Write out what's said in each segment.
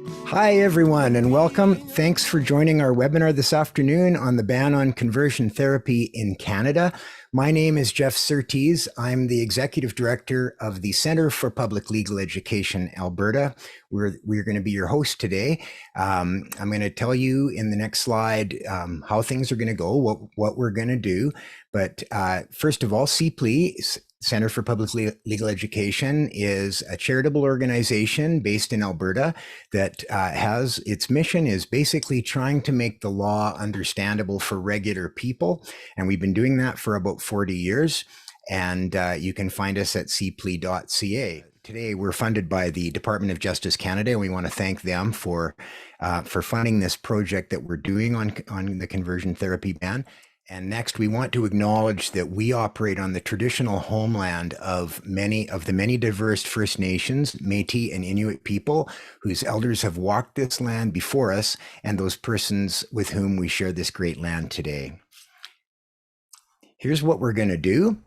Hi, everyone, and welcome. Thanks for joining our webinar this afternoon on the ban on conversion therapy in Canada. My name is Jeff Surtees. I'm the Executive Director of the Centre for Public Legal Education, Alberta. We're going to be your host today. I'm going to tell you in the next slide how things are going to go, what we're going to do. But first of all, CPLE, Centre for Public Legal Education, is a charitable organization based in Alberta that has its mission is basically trying to make the law understandable for regular people. And we've been doing that for about 40 years. And you can find us at cple.ca. Today, we're funded by the Department of Justice Canada, and we want to thank them for funding this project that we're doing on the conversion therapy ban. And next, we want to acknowledge that we operate on the traditional homeland of the many diverse First Nations, Métis, and Inuit people whose elders have walked this land before us, and those persons with whom we share this great land today. Here's what we're going to do.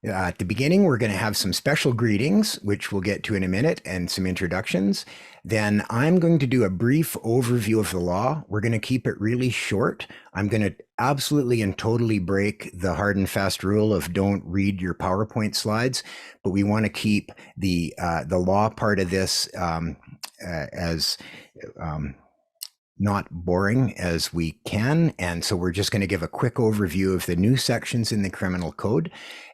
At the beginning, we're going to have some special greetings, which we'll get to in a minute, and some introductions. Then I'm going to do a brief overview of the law. We're going to keep it really short. I'm going to absolutely and totally break the hard and fast rule of don't read your PowerPoint slides, but we want to keep the law part of this as not boring as we can. And so we're just going to give a quick overview of the new sections in the criminal code.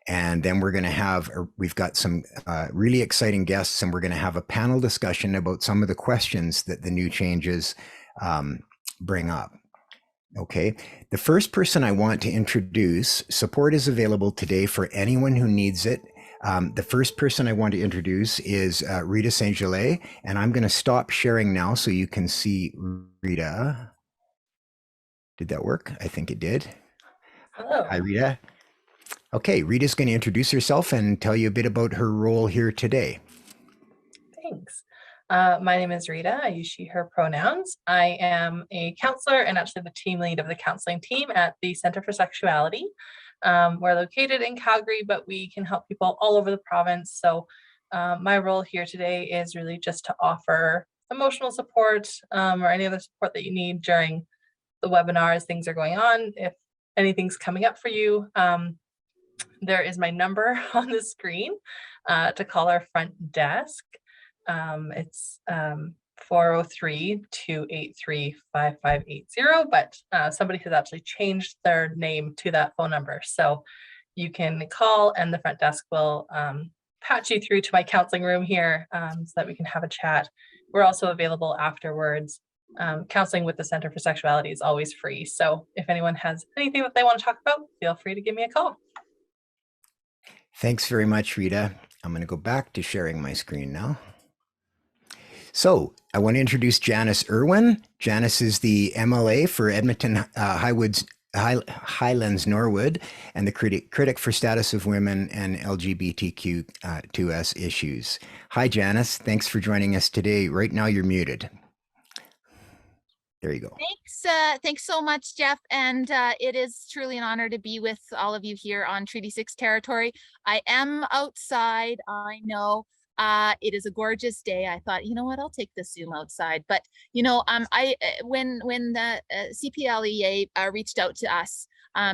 And then we're going to we've got some really exciting guests, and we're going to have a panel discussion about some of the questions that the new changes bring up. Okay, the first person I want to introduce, support is available today for anyone who needs it. The first person I want to introduce is Rita Saint-Gelais, and I'm going to stop sharing now so you can see Rita. Did that work? I think it did. Hello. Hi, Rita. Okay, Rita's going to introduce herself and tell you a bit about her role here today. Thanks. My name is Rita. I use she, her pronouns. I am a counselor and actually the team lead of the counseling team at the Centre for Sexuality. We're located in Calgary, but we can help people all over the province. So my role here today is really just to offer emotional support or any other support that you need during the webinar as things are going on. If anything's coming up for you, there is my number on the screen to call our front desk. It's 403-283-5580, but somebody has actually changed their name to that phone number. So you can call and the front desk will patch you through to my counseling room here so that we can have a chat. We're also available afterwards. Counseling with the Centre for Sexuality is always free. So if anyone has anything that they want to talk about, feel free to give me a call. Thanks very much, Rita. I'm going to go back to sharing my screen now. So I want to introduce Janis Irwin. Janis is the MLA for Edmonton Highlands Norwood and the critic for status of women and LGBTQ2S issues. Hi, Janis. Thanks for joining us today. Right now, you're muted. There you go. Thanks so much, Jeff. And it is truly an honor to be with all of you here on Treaty 6 territory. I am outside, I know. It is a gorgeous day. I thought, you know what, I'll take the Zoom outside. But, you know, when the CPLEA reached out to us,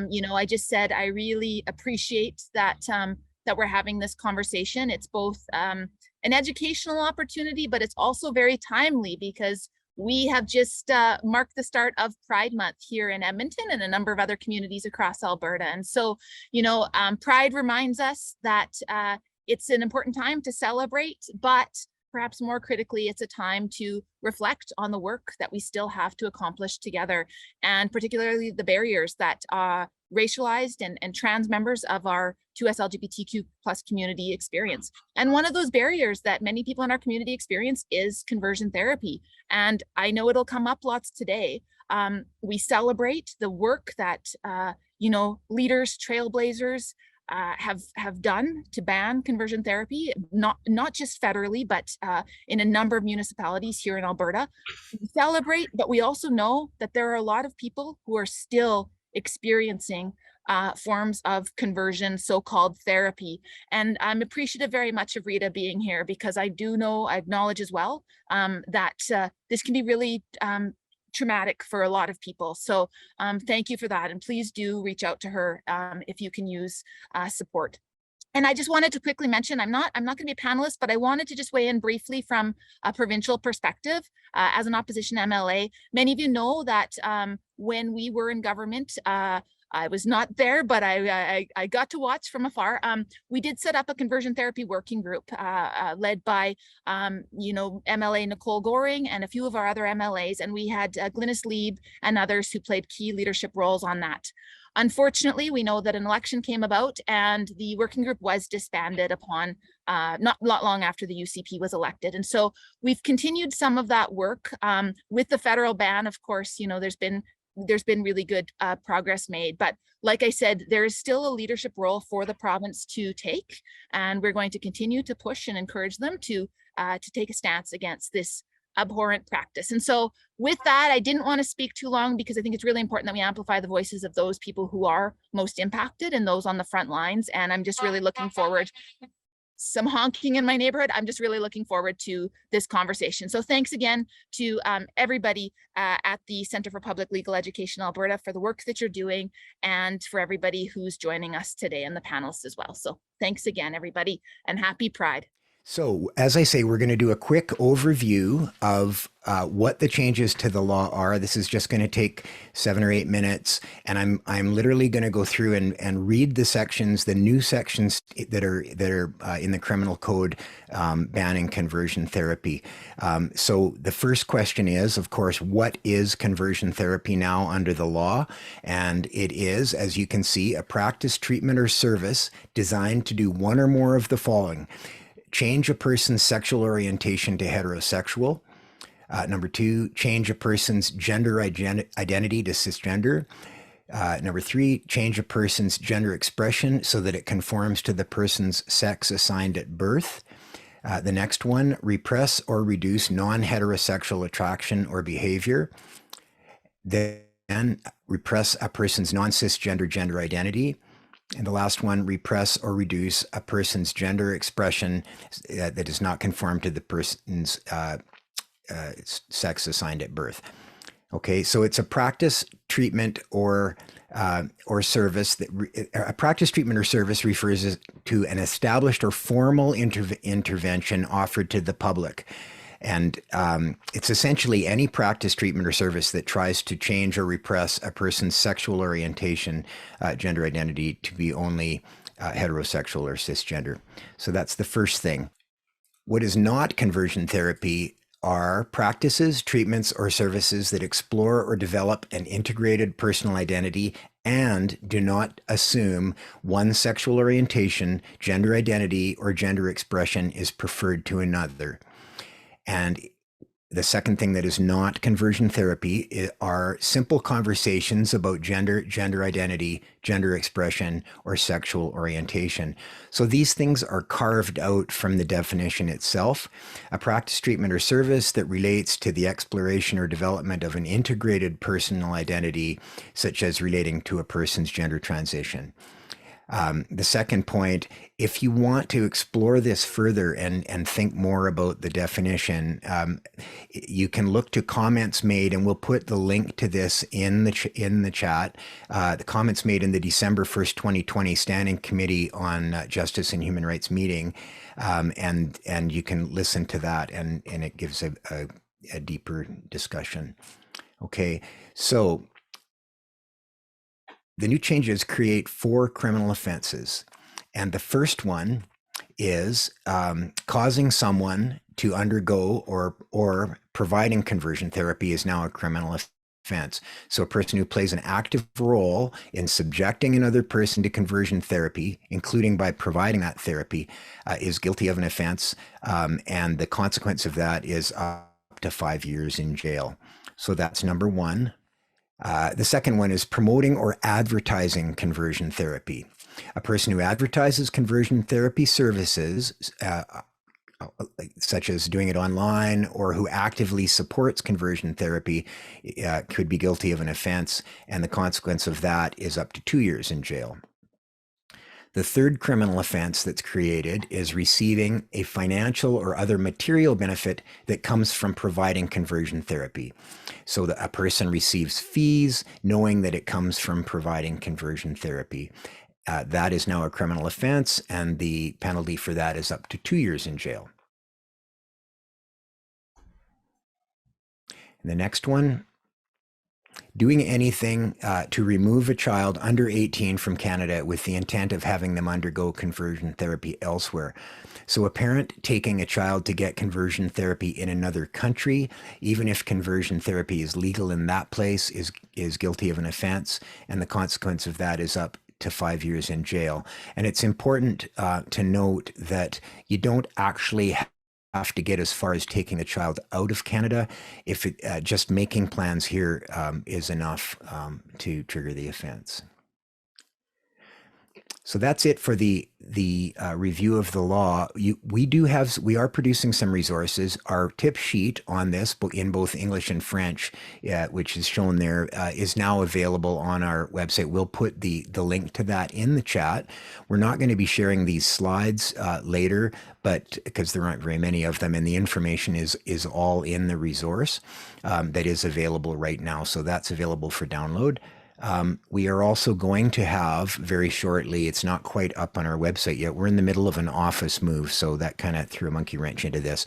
you know, I just said, I really appreciate that, that we're having this conversation. It's both an educational opportunity, but it's also very timely because we have just marked the start of Pride Month here in Edmonton and a number of other communities across Alberta. And so, you know, Pride reminds us that it's an important time to celebrate, but perhaps more critically, it's a time to reflect on the work that we still have to accomplish together, and particularly the barriers that racialized and trans members of our 2S LGBTQ plus community experience. And one of those barriers that many people in our community experience is conversion therapy. And I know it'll come up lots today. We celebrate the work that, you know, leaders, trailblazers, have done to ban conversion therapy, not just federally, but in a number of municipalities here in Alberta. We celebrate, but we also know that there are a lot of people who are still experiencing forms of conversion, so-called therapy. And I'm appreciative very much of Rita being here, because I acknowledge as well that this can be really traumatic for a lot of people. So thank you for that. And please do reach out to her if you can use support. And I just wanted to quickly mention, I'm not going to be a panelist, but I wanted to just weigh in briefly from a provincial perspective as an opposition MLA. Many of you know that when we were in government, I was not there, but I got to watch from afar. We did set up a conversion therapy working group led by, MLA Nicole Goring and a few of our other MLAs. And we had Glynis Lieb and others who played key leadership roles on that. Unfortunately, we know that an election came about and the working group was disbanded upon not long after the UCP was elected. And so we've continued some of that work with the federal ban. Of course, there's been really good progress made. But like I said, there is still a leadership role for the province to take, and we're going to continue to push and encourage them to take a stance against this abhorrent practice. And so with that, I didn't want to speak too long, because I think it's really important that we amplify the voices of those people who are most impacted and those on the front lines. And I'm just really looking forward. Some honking in my neighborhood. I'm just really looking forward to this conversation. So thanks again to everybody at the Centre for Public Legal Education Alberta for the work that you're doing, and for everybody who's joining us today and the panelists as well. So thanks again, everybody, and happy Pride. So, as I say, we're going to do a quick overview of what the changes to the law are. This is just going to take 7 or 8 minutes, and I'm literally going to go through and read the sections, the new sections that are in the criminal code banning conversion therapy. So the first question is, of course, what is conversion therapy now under the law? And it is, as you can see, a practice, treatment, or service designed to do one or more of the following: change a person's sexual orientation to heterosexual. Number 2, change a person's gender identity to cisgender. Number 3, change a person's gender expression so that it conforms to the person's sex assigned at birth. The next one, repress or reduce non-heterosexual attraction or behavior. Then repress a person's non-cisgender gender identity. And the last one, repress or reduce a person's gender expression that does not conform to the person's sex assigned at birth. Okay, so it's a practice, treatment, or service. A practice, treatment, or service refers to an established or formal intervention offered to the public. And it's essentially any practice, treatment, or service that tries to change or repress a person's sexual orientation, gender identity to be only heterosexual or cisgender. So that's the first thing. What is not conversion therapy are practices, treatments, or services that explore or develop an integrated personal identity and do not assume one sexual orientation, gender identity, or gender expression is preferred to another. And the second thing that is not conversion therapy are simple conversations about gender identity, gender expression, or sexual orientation. So these things are carved out from the definition itself. A practice, treatment, or service that relates to the exploration or development of an integrated personal identity, such as relating to a person's gender transition. The second point, if you want to explore this further and think more about the definition, you can look to comments made, and we'll put the link to this in the chat. The comments made in the December 1st, 2020 Standing Committee on Justice and Human Rights meeting, and you can listen to that, and it gives a deeper discussion. Okay, so the new changes create 4 criminal offenses. And the first one is causing someone to undergo or providing conversion therapy is now a criminal offense. So a person who plays an active role in subjecting another person to conversion therapy, including by providing that therapy, is guilty of an offense. And the consequence of that is up to 5 years in jail. So that's number 1. The second one is promoting or advertising conversion therapy. A person who advertises conversion therapy services such as doing it online, or who actively supports conversion therapy, could be guilty of an offense, and the consequence of that is up to 2 years in jail. The third criminal offense that's created is receiving a financial or other material benefit that comes from providing conversion therapy. So that a person receives fees knowing that it comes from providing conversion therapy. That is now a criminal offense, and the penalty for that is up to 2 years in jail. And the next one, doing anything to remove a child under 18 from Canada with the intent of having them undergo conversion therapy elsewhere. So a parent taking a child to get conversion therapy in another country, even if conversion therapy is legal in that place, is guilty of an offense, and the consequence of that is up to 5 years in jail. And it's important to note that you don't actually have to get as far as taking the child out of Canada. If just making plans here is enough to trigger the offense. So that's it for the review of the law. We are producing some resources. Our tip sheet on this, in both English and French, which is shown there, is now available on our website. We'll put the link to that in the chat. We're not going to be sharing these slides later, but because there aren't very many of them, and the information is all in the resource that is available right now. So that's available for download. We are also going to have very shortly, it's not quite up on our website yet, we're in the middle of an office move, so that kind of threw a monkey wrench into this.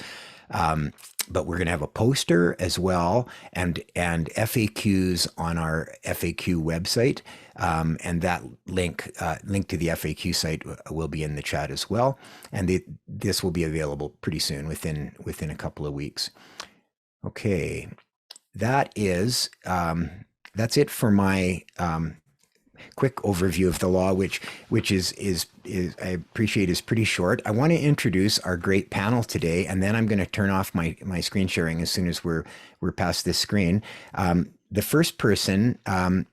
But we're going to have a poster as well, and FAQs on our FAQ website, and that link to the FAQ site will be in the chat as well, and this will be available pretty soon, within a couple of weeks. Okay, that's it for my quick overview of the law, which is I appreciate is pretty short. I want to introduce our great panel today, and then I'm going to turn off my screen sharing as soon as we're past this screen. The first person, I'm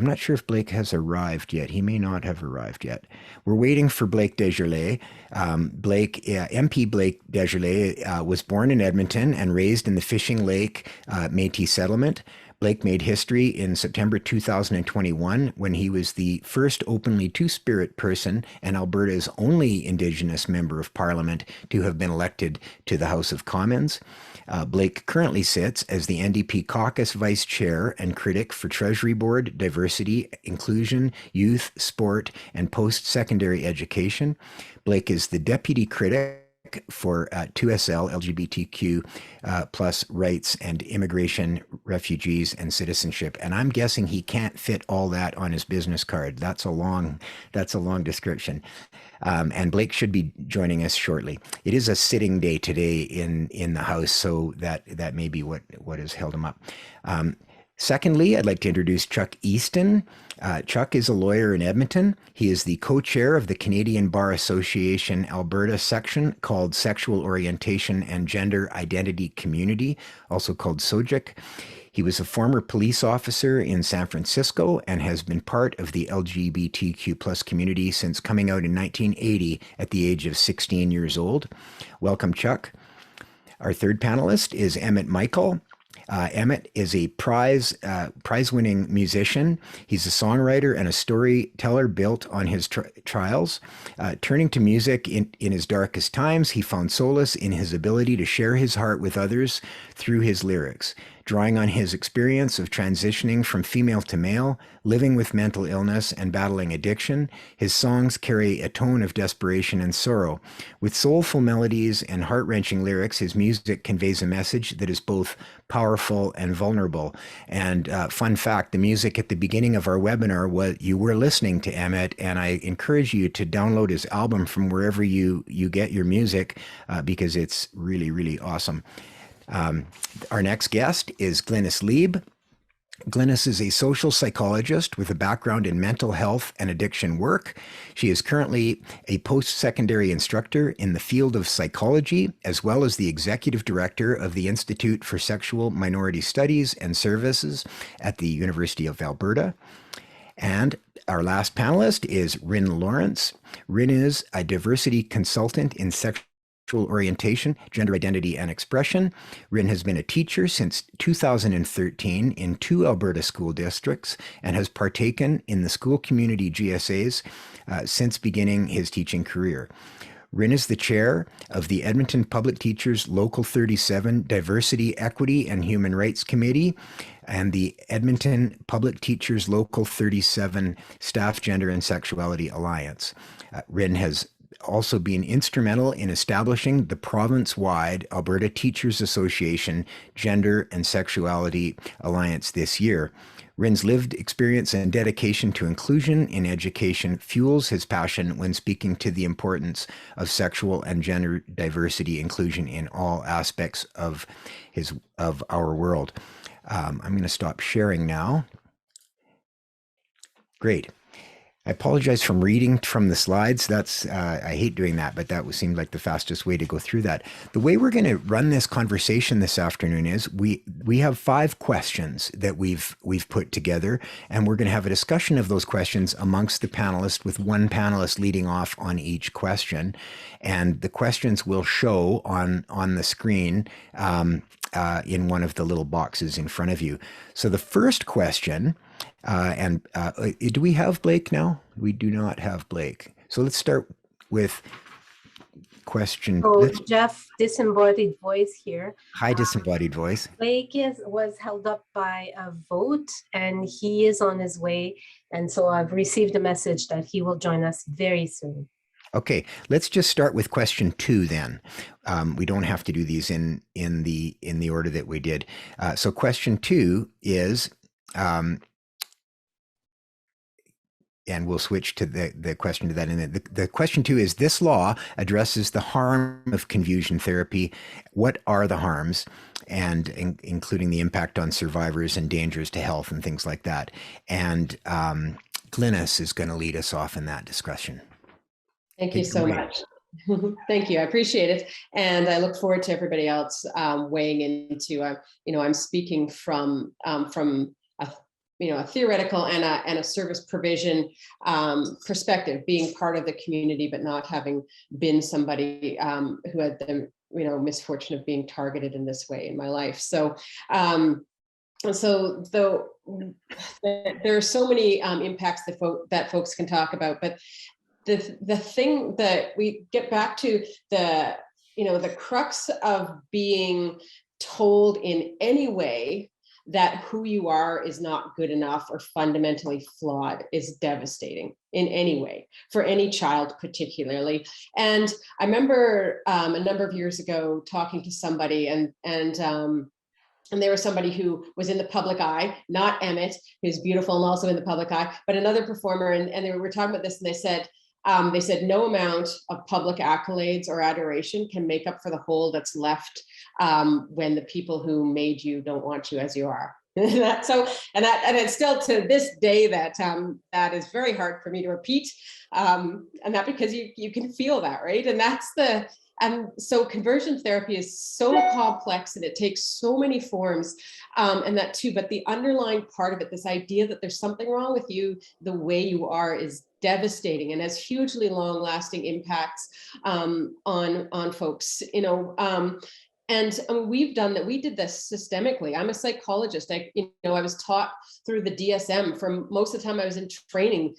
not sure if Blake has arrived yet. He may not have arrived yet. We're waiting for Blake Desjardins. MP Blake Desjardins was born in Edmonton and raised in the Fishing Lake Métis settlement. Blake made history in September 2021 when he was the first openly two-spirit person and Alberta's only Indigenous member of Parliament to have been elected to the House of Commons. Blake currently sits as the NDP caucus vice chair and critic for Treasury Board, Diversity, Inclusion, Youth, Sport, and Post-Secondary Education. Blake is the deputy critic for 2SL, LGBTQ plus rights and immigration, refugees, and citizenship. And I'm guessing he can't fit all that on his business card. That's a long description. And Blake should be joining us shortly. It is a sitting day today in the House, so that may be what has held him up. Secondly, I'd like to introduce Chuck Easton. Chuck is a lawyer in Edmonton. He is the co-chair of the Canadian Bar Association Alberta section called Sexual Orientation and Gender Identity Community, also called SOGIC. He was a former police officer in San Francisco and has been part of the LGBTQ plus community since coming out in 1980 at the age of 16 years old. Welcome, Chuck. Our third panelist is Emmett Michael. Emmett is a prize-winning musician. He's a songwriter and a storyteller built on his trials. Turning to music in his darkest times, he found solace in his ability to share his heart with others through his lyrics. Drawing on his experience of transitioning from female to male, living with mental illness, and battling addiction, his songs carry a tone of desperation and sorrow. With soulful melodies and heart-wrenching lyrics, his music conveys a message that is both powerful and vulnerable. And fun fact, the music at the beginning of our webinar, you were listening to Emmett, and I encourage you to download his album from wherever you get your music because it's really, really awesome. Our next guest is Glynis Lieb. Glynis is a social psychologist with a background in mental health and addiction work. She is currently a post-secondary instructor in the field of psychology, as well as the executive director of the Institute for Sexual Minority Studies and Services at the University of Alberta. And our last panelist is Ryn Lawrence. Ryn is a diversity consultant in sexual orientation, gender identity, and expression. Ryn has been a teacher since 2013 in 2 Alberta school districts and has partaken in the school community GSAs since beginning his teaching career. Ryn is the chair of the Edmonton Public Teachers Local 37 Diversity, Equity, and Human Rights Committee and the Edmonton Public Teachers Local 37 Staff Gender and Sexuality Alliance. Ryn has also been instrumental in establishing the province-wide Alberta Teachers Association Gender and Sexuality Alliance this year. Ryn's lived experience and dedication to inclusion in education fuels his passion when speaking to the importance of sexual and gender diversity inclusion in all aspects of our world. I'm going to stop sharing now. Great. I apologize from reading from the slides. That's I hate doing that, but that seemed like the fastest way to go through that. The way we're going to run this conversation this afternoon is we have 5 questions that we've put together, and we're going to have a discussion of those questions amongst the panelists, with one panelist leading off on each question, and the questions will show on the screen in one of the little boxes in front of you. So the first question. Do we have Blake now? We do not have Blake. So let's start with question. So Jeff, disembodied voice here. Hi, disembodied voice. Blake was held up by a vote and he is on his way. And so I've received a message that he will join us very soon. Okay, let's just start with question 2 then. We don't have to do these in the order that we did. So question 2 is, and we'll switch to the question to that. And the question 2 is, this law addresses the harm of confusion therapy. What are the harms, and including the impact on survivors and dangers to health and things like that? And Glynis is going to lead us off in that discussion. Thank you so much. Thank you. I appreciate it. And I look forward to everybody else weighing into, I'm speaking from a theoretical and a service provision perspective, being part of the community, but not having been somebody who had the misfortune of being targeted in this way in my life. So, though there are so many impacts that folks can talk about, but the thing that we get back to, the crux of being told in any way that who you are is not good enough or fundamentally flawed is devastating in any way, for any child particularly. And I remember a number of years ago talking to somebody, and there was somebody who was in the public eye, not Emmett, who's beautiful and also in the public eye, but another performer, and they were talking about this, and they said no amount of public accolades or adoration can make up for the hole that's left when the people who made you don't want you as you are. And it's still to this day that is very hard for me to repeat, and that because you can feel that, right? And so conversion therapy is so complex and it takes so many forms, and that too, but the underlying part of it, this idea that there's something wrong with you, the way you are, is devastating and has hugely long-lasting impacts on folks. And we've done that. We did this systemically. I'm a psychologist. I was taught through the DSM from most of the time I was in training.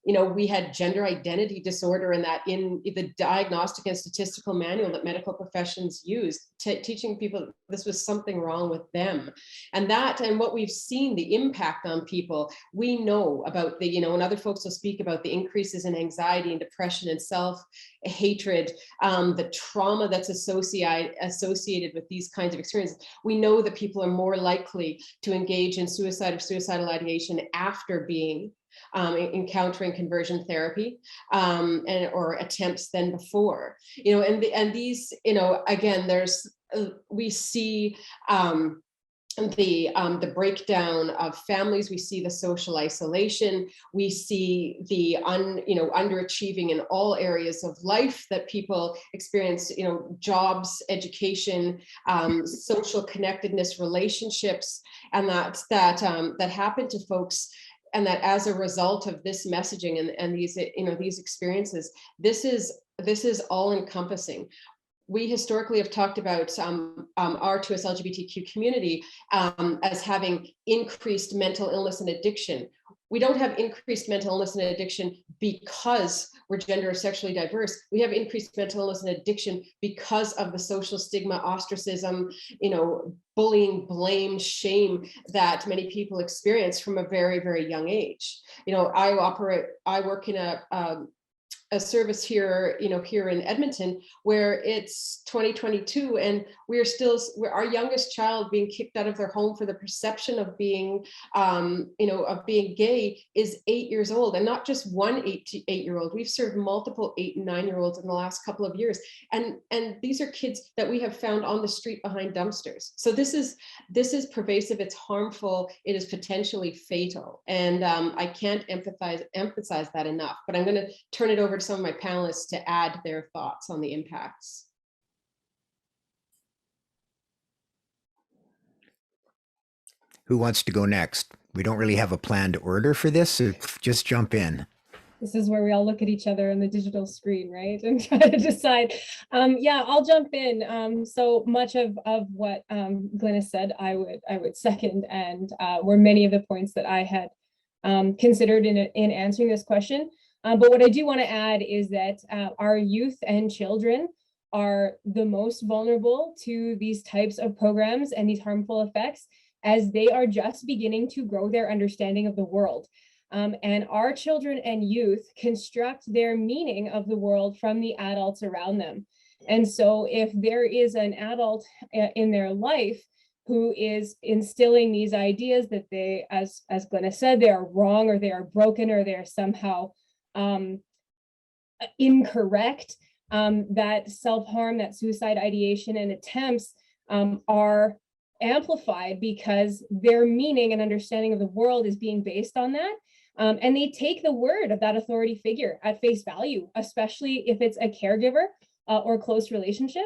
We had gender identity disorder, and that in the diagnostic and statistical manual that medical professions use, teaching people this was something wrong with them. And what we've seen, the impact on people, we know about and other folks will speak about the increases in anxiety and depression and self-hatred, the trauma that's associated with these kinds of experiences. We know that people are more likely to engage in suicide or suicidal ideation after encountering conversion therapy or attempts than before. These, again, we see the breakdown of families. We see the social isolation. We see the underachieving in all areas of life that people experience. Jobs, education, social connectedness, relationships, and that happen to folks that as a result of this messaging and these, these experiences, this is all encompassing. We historically have talked about our 2S LGBTQ community as having increased mental illness and addiction. We don't have increased mental illness and addiction because we're gender or sexually diverse. We have increased mental illness and addiction because of the social stigma, ostracism, bullying, blame, shame that many people experience from a very, very young age. I work in a service here, here in Edmonton, where it's 2022 and we're our youngest child being kicked out of their home for the perception of being, of being gay is 8 years old, and not just one 8-year-old. We've served multiple 8 and 9-year-olds in the last couple of years. And these are kids that we have found on the street behind dumpsters. So this is pervasive, it's harmful, it is potentially fatal. And I can't emphasize that enough, but I'm gonna turn it over to some of my panelists to add their thoughts on the impacts. Who wants to go next? We don't really have a planned order for this, so just jump in. This is where we all look at each other on the digital screen, right? And try to decide. Yeah, I'll jump in. So much of what Glynis said, I would second, and were many of the points that I had considered in answering this question. But what I do want to add is that our youth and children are the most vulnerable to these types of programs and these harmful effects, as they are just beginning to grow their understanding of the world. And our children and youth construct their meaning of the world from the adults around them. And so if there is an adult in their life who is instilling these ideas that they, as Glenna said, they are wrong, or they are broken, or they're somehow incorrect, that self-harm, that suicide ideation and attempts are amplified because their meaning and understanding of the world is being based on that. And they take the word of that authority figure at face value, especially if it's a caregiver or close relationship.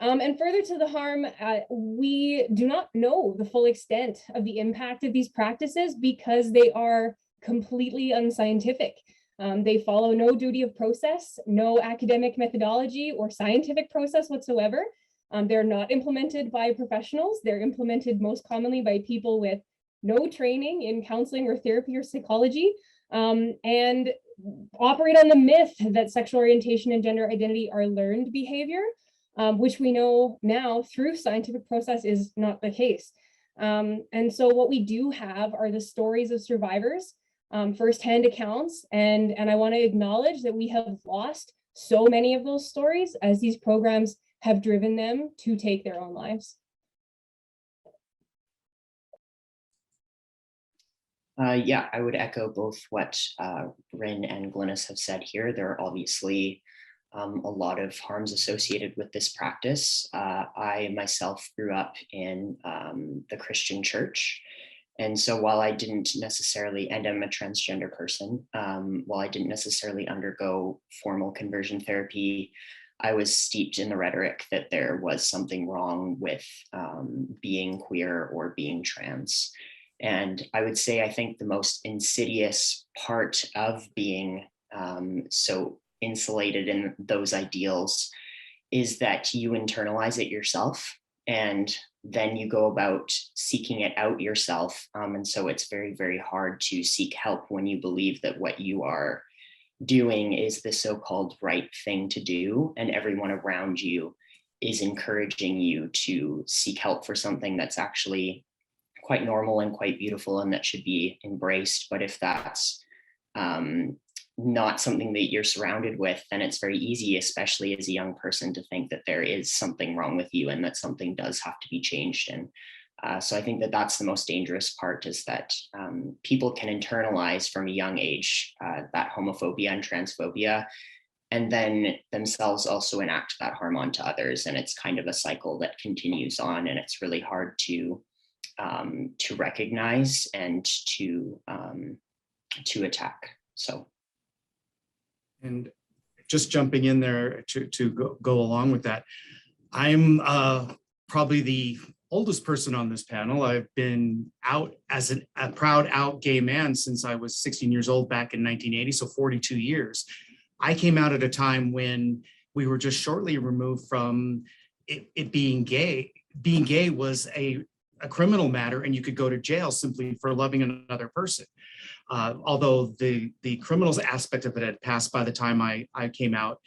And further to the harm, we do not know the full extent of the impact of these practices because they are completely unscientific. They follow no duty of process, no academic methodology or scientific process whatsoever. They're not implemented by professionals. They're implemented most commonly by people with no training in counseling or therapy or psychology, and operate on the myth that sexual orientation and gender identity are learned behavior, which we know now through scientific process is not the case. And so what we do have are the stories of survivors, firsthand accounts, and I want to acknowledge that we have lost so many of those stories as these programs have driven them to take their own lives. Yeah, I would echo both what Rin and Glynis have said here. There are obviously a lot of harms associated with this practice. I myself grew up in the Christian church. And so while I didn't necessarily, and I'm a transgender person, while I didn't necessarily undergo formal conversion therapy, I was steeped in the rhetoric that there was something wrong with being queer or being trans. And I would say, I think the most insidious part of being so insulated in those ideals is that you internalize it yourself, and then you go about seeking it out yourself. And so it's very, very hard to seek help when you believe that what you are doing is the so-called right thing to do, and everyone around you is encouraging you to seek help for something that's actually quite normal and quite beautiful and that should be embraced. But if that's not something that you're surrounded with, then it's very easy, especially as a young person, to think that there is something wrong with you and that something does have to be changed. And so I think that that's the most dangerous part, is that people can internalize from a young age that homophobia and transphobia, and then themselves also enact that harm onto others. And it's kind of a cycle that continues on, and it's really hard to recognize and to attack. So, and just jumping in there to go along with that, I'm probably the oldest person on this panel. I've been out as a proud out gay man since I was 16 years old back in 1980, so 42 years. I came out at a time when we were just shortly removed from it being gay. Being gay was a criminal matter, and you could go to jail simply for loving another person. Although the criminals aspect of it had passed by the time I came out.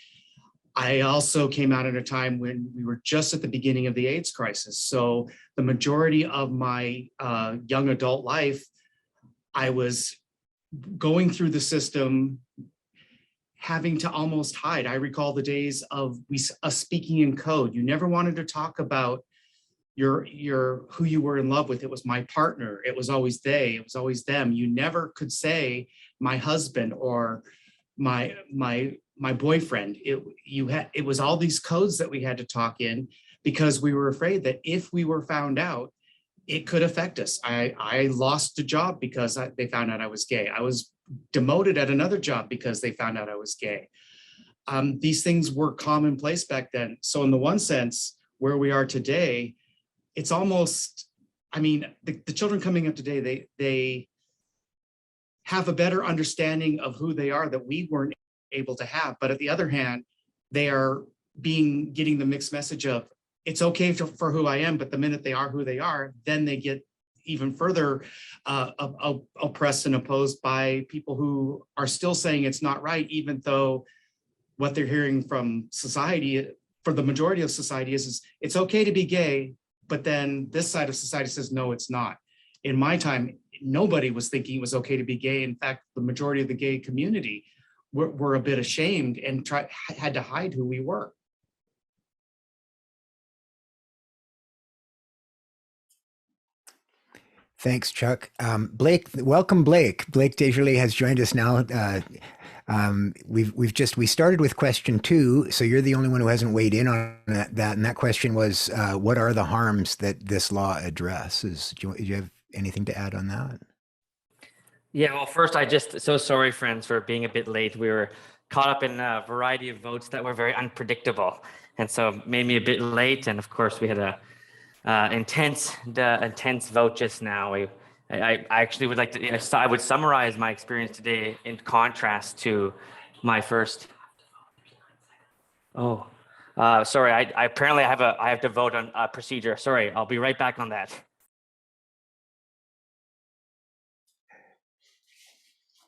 I also came out at a time when we were just at the beginning of the AIDS crisis. So the majority of my young adult life, I was going through the system, having to almost hide. I recall the days of us speaking in code. You never wanted to talk about who you were in love with. It was my partner. It was always they. It was always them. You never could say my husband or my boyfriend. It was all these codes that we had to talk in because we were afraid that if we were found out, it could affect us. I lost a job because they found out I was gay. I was demoted at another job because they found out I was gay. These things were commonplace back then. So in the one sense, where we are today, it's almost, I mean, the children coming up today, they have a better understanding of who they are that we weren't able to have. But at the other hand, they are getting the mixed message of it's okay for who I am, but the minute they are who they are, then they get even further oppressed and opposed by people who are still saying it's not right, even though what they're hearing from society, for the majority of society, is it's okay to be gay, but then this side of society says, no, it's not. In my time, nobody was thinking it was okay to be gay. In fact, the majority of the gay community were a bit ashamed and had to hide who we were. Thanks, Chuck. Blake, welcome, Blake. Blake Desjardins has joined us now. We started with question 2, so you're the only one who hasn't weighed in on that. And that question was, what are the harms that this law addresses? Do you have anything to add on that? Yeah, well, first, so sorry, friends, for being a bit late. We were caught up in a variety of votes that were very unpredictable, and so made me a bit late. And of course, we had a intense vote just now. I actually would like to, I would summarize my experience today in contrast to my first. Sorry, I apparently I have to vote on a procedure. Sorry, I'll be right back on that.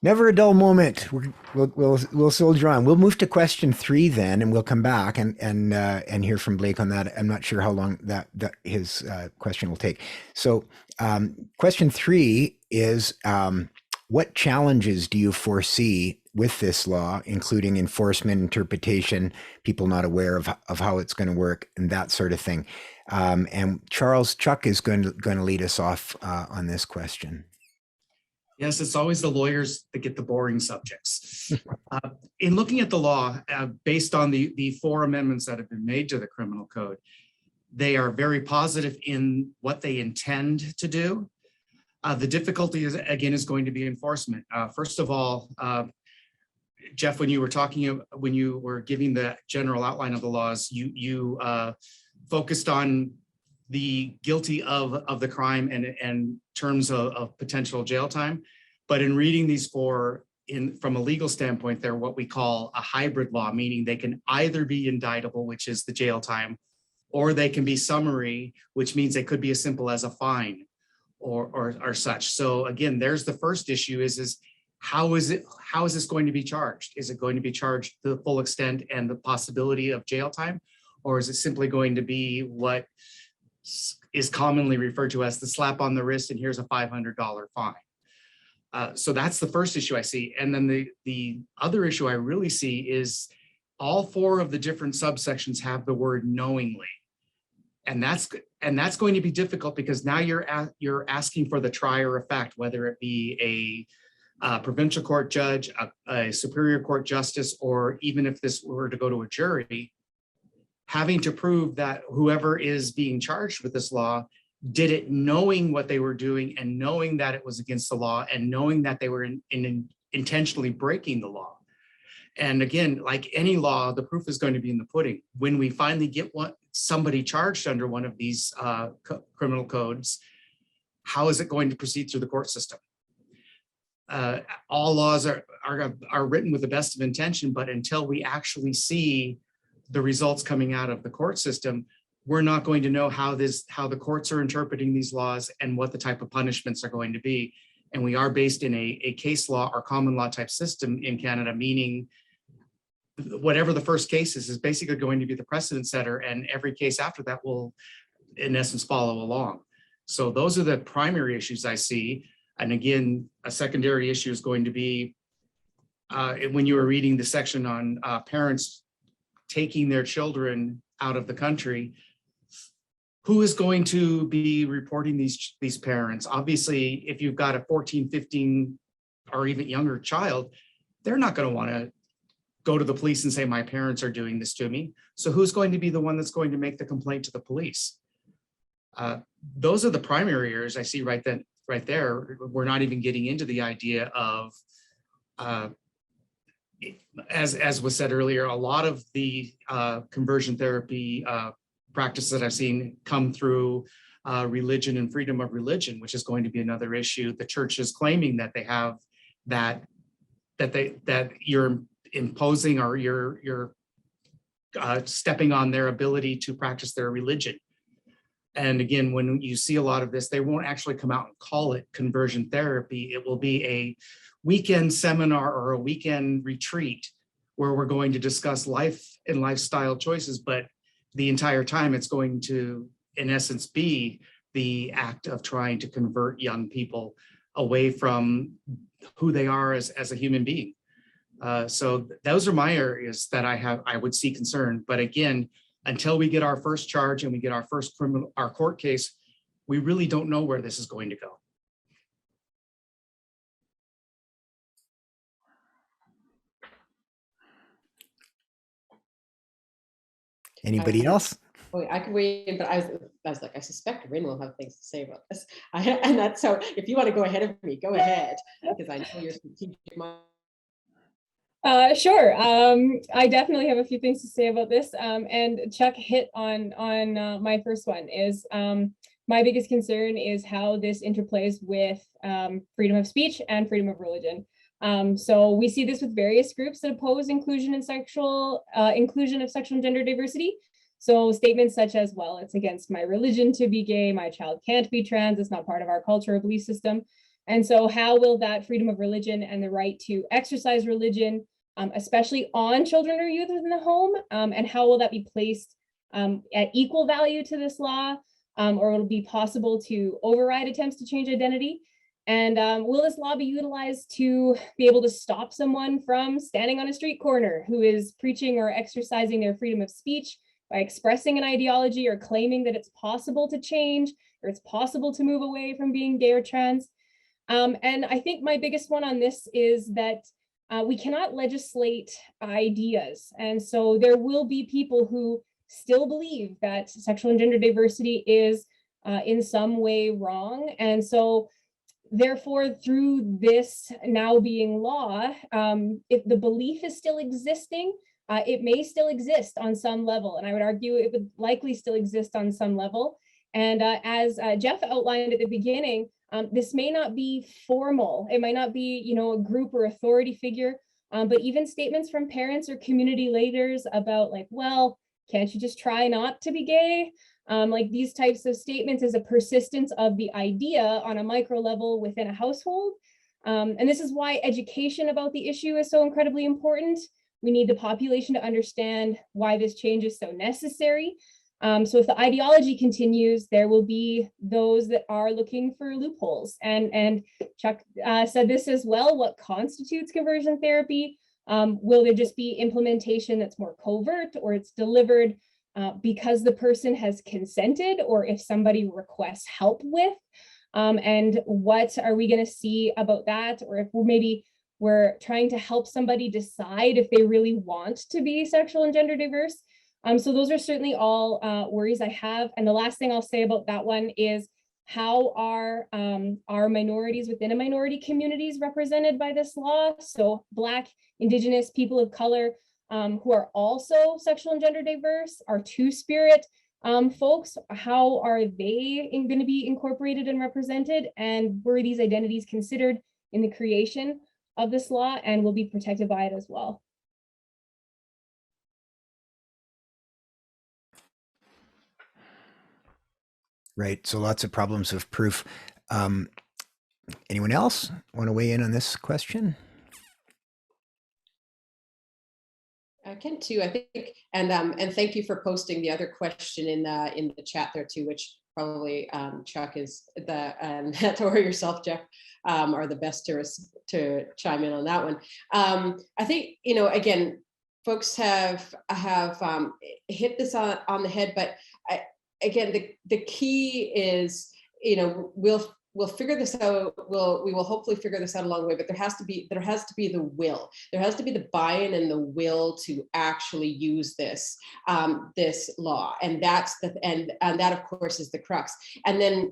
Never a dull moment. We'll soldier on. We'll move to question 3 then, and we'll come back and hear from Blake on that. I'm not sure how long that his question will take. So, question 3 is, what challenges do you foresee with this law, including enforcement, interpretation, people not aware of how it's going to work, and that sort of thing? And Chuck is going to lead us off on this question. Yes, it's always the lawyers that get the boring subjects. In looking at the law, based on the 4 amendments that have been made to the criminal code, they are very positive in what they intend to do. The difficulty is going to be enforcement. First of all, Jeff, when you were giving the general outline of the laws, you focused on the guilty of the crime and terms of potential jail time. But in reading these 4, from a legal standpoint, they're what we call a hybrid law, meaning they can either be indictable, which is the jail time, or they can be summary, which means they could be as simple as a fine or such. So again, there's the first issue is how is this going to be charged? Is it going to be charged to the full extent and the possibility of jail time? Or is it simply going to be what is commonly referred to as the slap on the wrist and here's a $500 fine? So that's the first issue I see. And then the other issue I really see is all 4 of the different subsections have the word knowingly. And that's going to be difficult because now you're asking for the trier effect, whether it be a provincial court judge, a superior court justice, or even if this were to go to a jury, having to prove that whoever is being charged with this law did it knowing what they were doing and knowing that it was against the law and knowing that they were intentionally breaking the law. And again, like any law, the proof is going to be in the pudding. When we finally get somebody charged under one of these criminal codes, how is it going to proceed through the court system? All laws are written with the best of intention, but until we actually see the results coming out of the court system, we're not going to know how the courts are interpreting these laws and what the type of punishments are going to be. And we are based in a case law or common law type system in Canada, meaning whatever the first case is basically going to be the precedent setter, and every case after that will, in essence, follow along. So those are the primary issues I see. And again, a secondary issue is going to be when you were reading the section on parents taking their children out of the country, who is going to be reporting these parents? Obviously, if you've got a 14, 15, or even younger child, they're not going to want to go to the police and say, my parents are doing this to me. So who's going to be the one that's going to make the complaint to the police? Those are the primary areas I see right there. We're not even getting into the idea of, as was said earlier, a lot of the conversion therapy practices that I've seen come through religion and freedom of religion, which is going to be another issue. The church is claiming that they have that you're imposing or you're stepping on their ability to practice their religion. And again, when you see a lot of this, they won't actually come out and call it conversion therapy. It will be a weekend seminar or a weekend retreat where we're going to discuss life and lifestyle choices, but the entire time it's going to, in essence, be the act of trying to convert young people away from who they are as a human being. So those are my areas that I would see concern. But again, until we get our first charge and we get our first our court case, we really don't know where this is going to go. Anybody else? Oh, I could weigh in, but I was like, I suspect Rin will have things to say about this. And that's so, if you want to go ahead of me, go ahead, because I know your strategic mind. Sure. I definitely have a few things to say about this. And Chuck hit on my first one is my biggest concern is how this interplays with freedom of speech and freedom of religion. So we see this with various groups that oppose inclusion of sexual and gender diversity. So statements such as, well, it's against my religion to be gay, my child can't be trans, it's not part of our culture or belief system. And so how will that freedom of religion and the right to exercise religion, especially on children or youth within the home, and how will that be placed at equal value to this law, or will it be possible to override attempts to change identity? And will this law be utilized to be able to stop someone from standing on a street corner who is preaching or exercising their freedom of speech by expressing an ideology or claiming that it's possible to change or it's possible to move away from being gay or trans? And I think my biggest one on this is that we cannot legislate ideas. And so there will be people who still believe that sexual and gender diversity is in some way wrong. And so therefore, through this now being law, if the belief is still existing, it may still exist on some level. And I would argue it would likely still exist on some level. And as Jeff outlined at the beginning, this may not be formal. It might not be, a group or authority figure, but even statements from parents or community leaders about like, well, can't you just try not to be gay? Like these types of statements is a persistence of the idea on a micro level within a household. And this is why education about the issue is so incredibly important. We need the population to understand why this change is so necessary. So if the ideology continues, there will be those that are looking for loopholes. And Chuck said this as well, what constitutes conversion therapy? Will there just be implementation that's more covert, or it's delivered because the person has consented, or if somebody requests help with? And what are we going to see about that? Or if we're trying to help somebody decide if they really want to be sexual and gender diverse. So those are certainly all worries I have. And the last thing I'll say about that one is how are minorities within a minority communities represented by this law? So Black, Indigenous, people of color who are also sexual and gender diverse, are Two-Spirit, folks, how are they going to be incorporated and represented, and were these identities considered in the creation of this law and will be protected by it as well? Right. So lots of problems with proof. Anyone else want to weigh in on this question? I can too, I think, and thank you for posting the other question in the chat there too, which probably Chuck is or yourself, Jeff, are the best to chime in on that one. I think, you know, again, folks have hit this on the head, but again, the key is, you know, we'll figure this out. We will hopefully figure this out along the way, but there has to be the will. There has to be the buy-in and the will to actually use this law, and that's and that of course is the crux. And then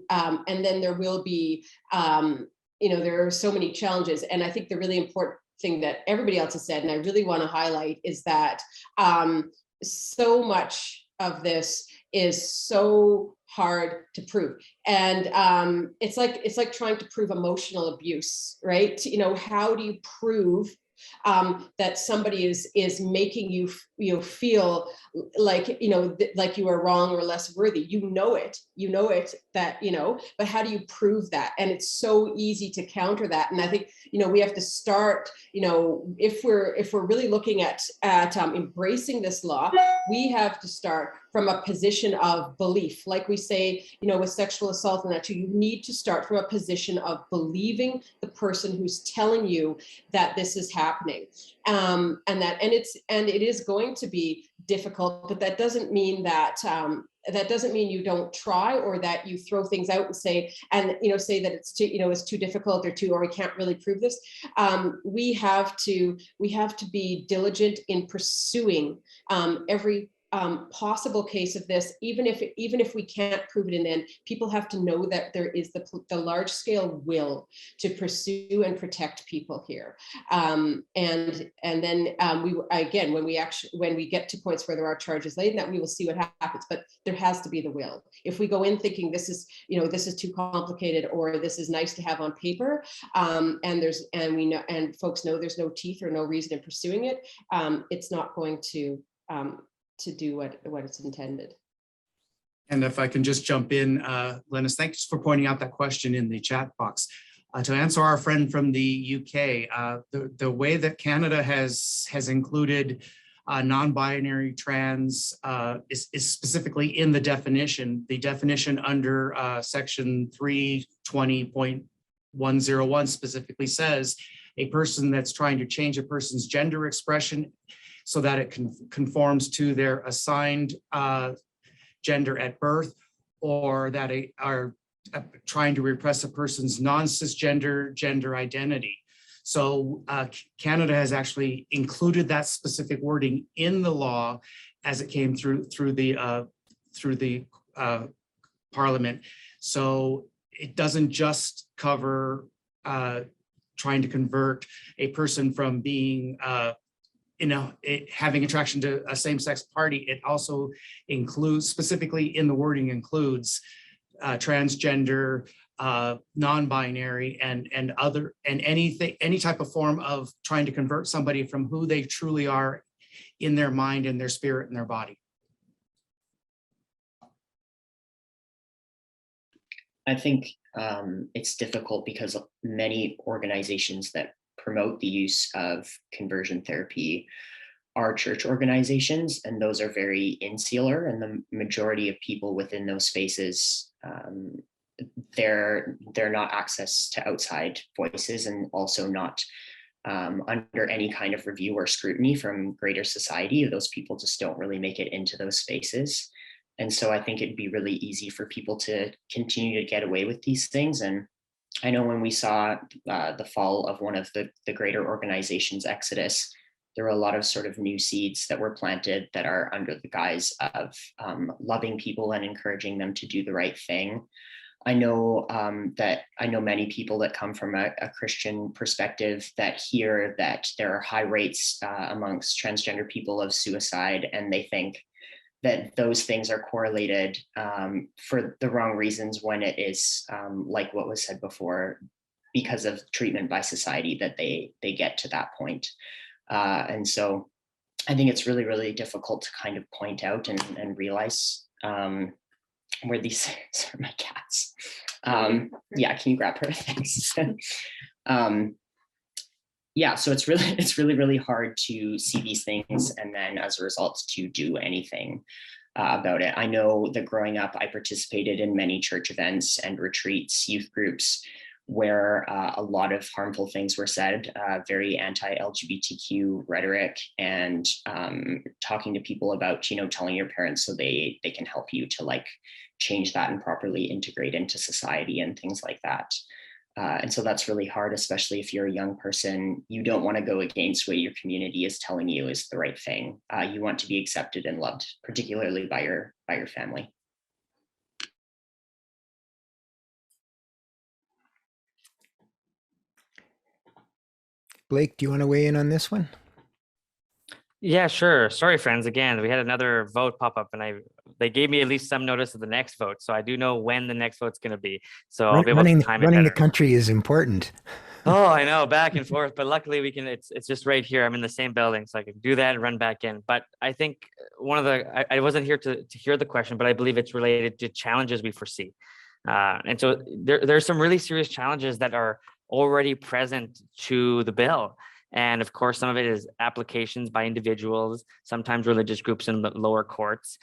there will be, you know, there are so many challenges, and I think the really important thing that everybody else has said, and I really want to highlight, is that so much of this is so hard to prove, and it's like trying to prove emotional abuse, right? You know, how do you prove that somebody is making you feel like, you know, like you are wrong or less worthy? You know it that, you know, but how do you prove that? And it's so easy to counter that. And I think, you know, we have to start, you know, if we're really looking at embracing this law, we have to start from a position of belief. Like we say, you know, with sexual assault and that too, you need to start from a position of believing the person who's telling you that this is happening. And it is going to be difficult, but that doesn't mean that you don't try, or that you throw things out and say that it's too, you know, it's too difficult or we can't really prove this. We have to be diligent in pursuing every possible case of this, even if we can't prove it in the end. People have to know that there is the large scale will to pursue and protect people here, and then when we get to points where there are charges laid, that we will see what happens. But there has to be the will. If we go in thinking this is too complicated, or this is nice to have on paper, and folks know there's no teeth or no reason in pursuing it, it's not going to do what it's intended. And if I can just jump in, Glennis, thanks for pointing out that question in the chat box. To answer our friend from the UK, the way that Canada has included non-binary trans is specifically in the definition. The definition under section 320.101 specifically says a person that's trying to change a person's gender expression so that it conforms to their assigned gender at birth, or that are trying to repress a person's non-cisgender gender identity. So Canada has actually included that specific wording in the law as it came through the Parliament. So it doesn't just cover trying to convert a person from being having attraction to a same-sex party. It also includes, specifically in the wording, includes transgender, non-binary, and any type of form of trying to convert somebody from who they truly are in their mind and their spirit and their body. I think it's difficult because many organizations that promote the use of conversion therapy are church organizations, and those are very insular, and the majority of people within those spaces, they're not access to outside voices, and also not under any kind of review or scrutiny from greater society. Those people just don't really make it into those spaces. And so I think it'd be really easy for people to continue to get away with these things. And I know when we saw the fall of one of the greater organizations, Exodus, there were a lot of sort of new seeds that were planted that are under the guise of loving people and encouraging them to do the right thing. I know many people that come from a Christian perspective that hear that there are high rates amongst transgender people of suicide, and they think that those things are correlated for the wrong reasons, when it is like what was said before, because of treatment by society, that they get to that point. And so I think it's really, really difficult to kind of point out and realize where these sorry, my cats. Yeah, can you grab her? Thanks. Yeah, so it's really hard to see these things and then as a result to do anything about it. I know that growing up, I participated in many church events and retreats, youth groups, where a lot of harmful things were said, very anti-LGBTQ rhetoric, and talking to people about, telling your parents so they can help you to like change that and properly integrate into society and things like that. And so that's really hard, especially if you're a young person. You don't want to go against what your community is telling you is the right thing. You want to be accepted and loved, particularly by your family. Blake, do you want to weigh in on this one? Yeah, sure. Sorry, friends. Again, we had another vote pop up, and they gave me at least some notice of the next vote, so I do know when the next vote's going to be. So I'll be able to time it running the better. country is important. Oh, I know, back and forth, but luckily we can. It's just right here. I'm in the same building, so I can do that and run back in. But I think I wasn't here to hear the question, but I believe it's related to challenges we foresee, and so there's some really serious challenges that are already present to the bill. And of course, some of it is applications by individuals, sometimes religious groups in the lower courts,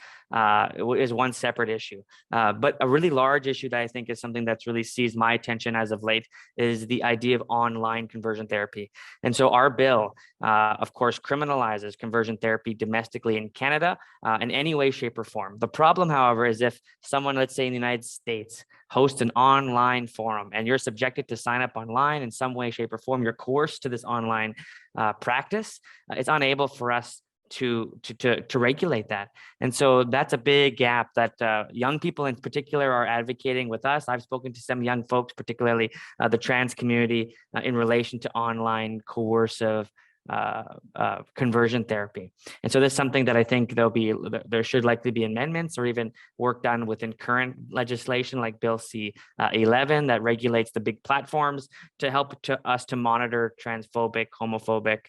is one separate issue. But a really large issue that I think is something that's really seized my attention as of late is the idea of online conversion therapy. And so our bill, of course, criminalizes conversion therapy domestically in Canada in any way, shape, or form. The problem, however, is if someone, let's say in the United States, hosts an online forum and you're subjected to sign up online in some way, shape, or form, you're coerced to this online practice, it's unable for us to regulate that. And so that's a big gap that young people in particular are advocating with us. I've spoken to some young folks, particularly the trans community, in relation to online coercive conversion therapy. And so this is something that I think there should likely be amendments or even work done within current legislation like Bill C-11 that regulates the big platforms to help us to monitor transphobic, homophobic,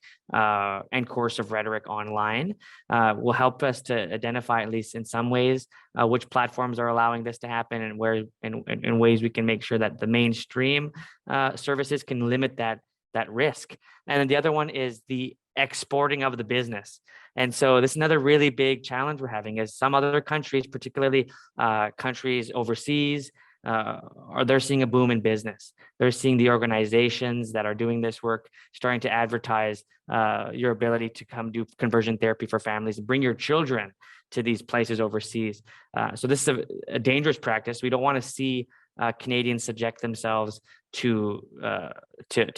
and coercive rhetoric online. Will help us to identify, at least in some ways, which platforms are allowing this to happen and where in ways we can make sure that the mainstream services can limit that risk. And then the other one is the exporting of the business. And so this is another really big challenge we're having is some other countries, particularly countries overseas, they're seeing a boom in business. They're seeing the organizations that are doing this work starting to advertise your ability to come do conversion therapy for families and bring your children to these places overseas. So this is a dangerous practice. We don't want to see Canadians subject themselves to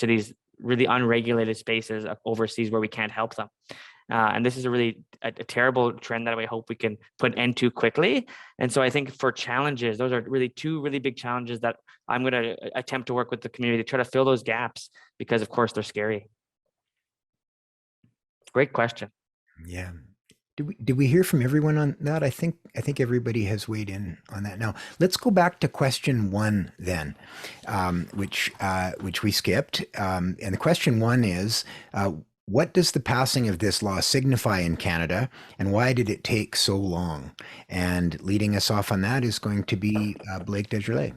these really unregulated spaces overseas where we can't help them. And this is a terrible trend that I hope we can put an end to quickly. And so I think for challenges, those are really two really big challenges that I'm going to attempt to work with the community to try to fill those gaps because, of course, they're scary. Great question. Yeah. Did we hear from everyone on that? I think everybody has weighed in on that. Now let's go back to question 1 then, which we skipped. And the question 1 is, what does the passing of this law signify in Canada, and why did it take so long? And leading us off on that is going to be Blake Desjardins.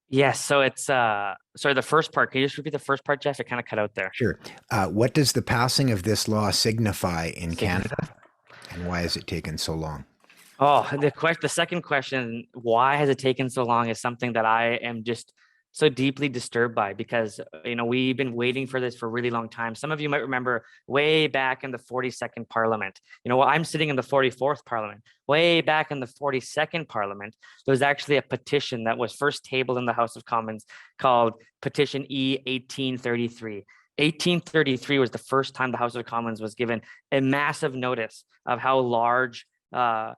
Yes. So it's sorry, the first part. Can you just repeat the first part, Jeff? It kind of cut out there. Sure. What does the passing of this law signify in Canada, and why has it taken so long? Oh, the second question, why has it taken so long, is something that I am just so deeply disturbed by, because we've been waiting for this for a really long time. Some of you might remember way back in the 42nd Parliament. I'm sitting in the 44th Parliament. Way back in the 42nd Parliament, there was actually a petition that was first tabled in the House of Commons called Petition E 1833. 1833 was the first time the House of Commons was given a massive notice of how large the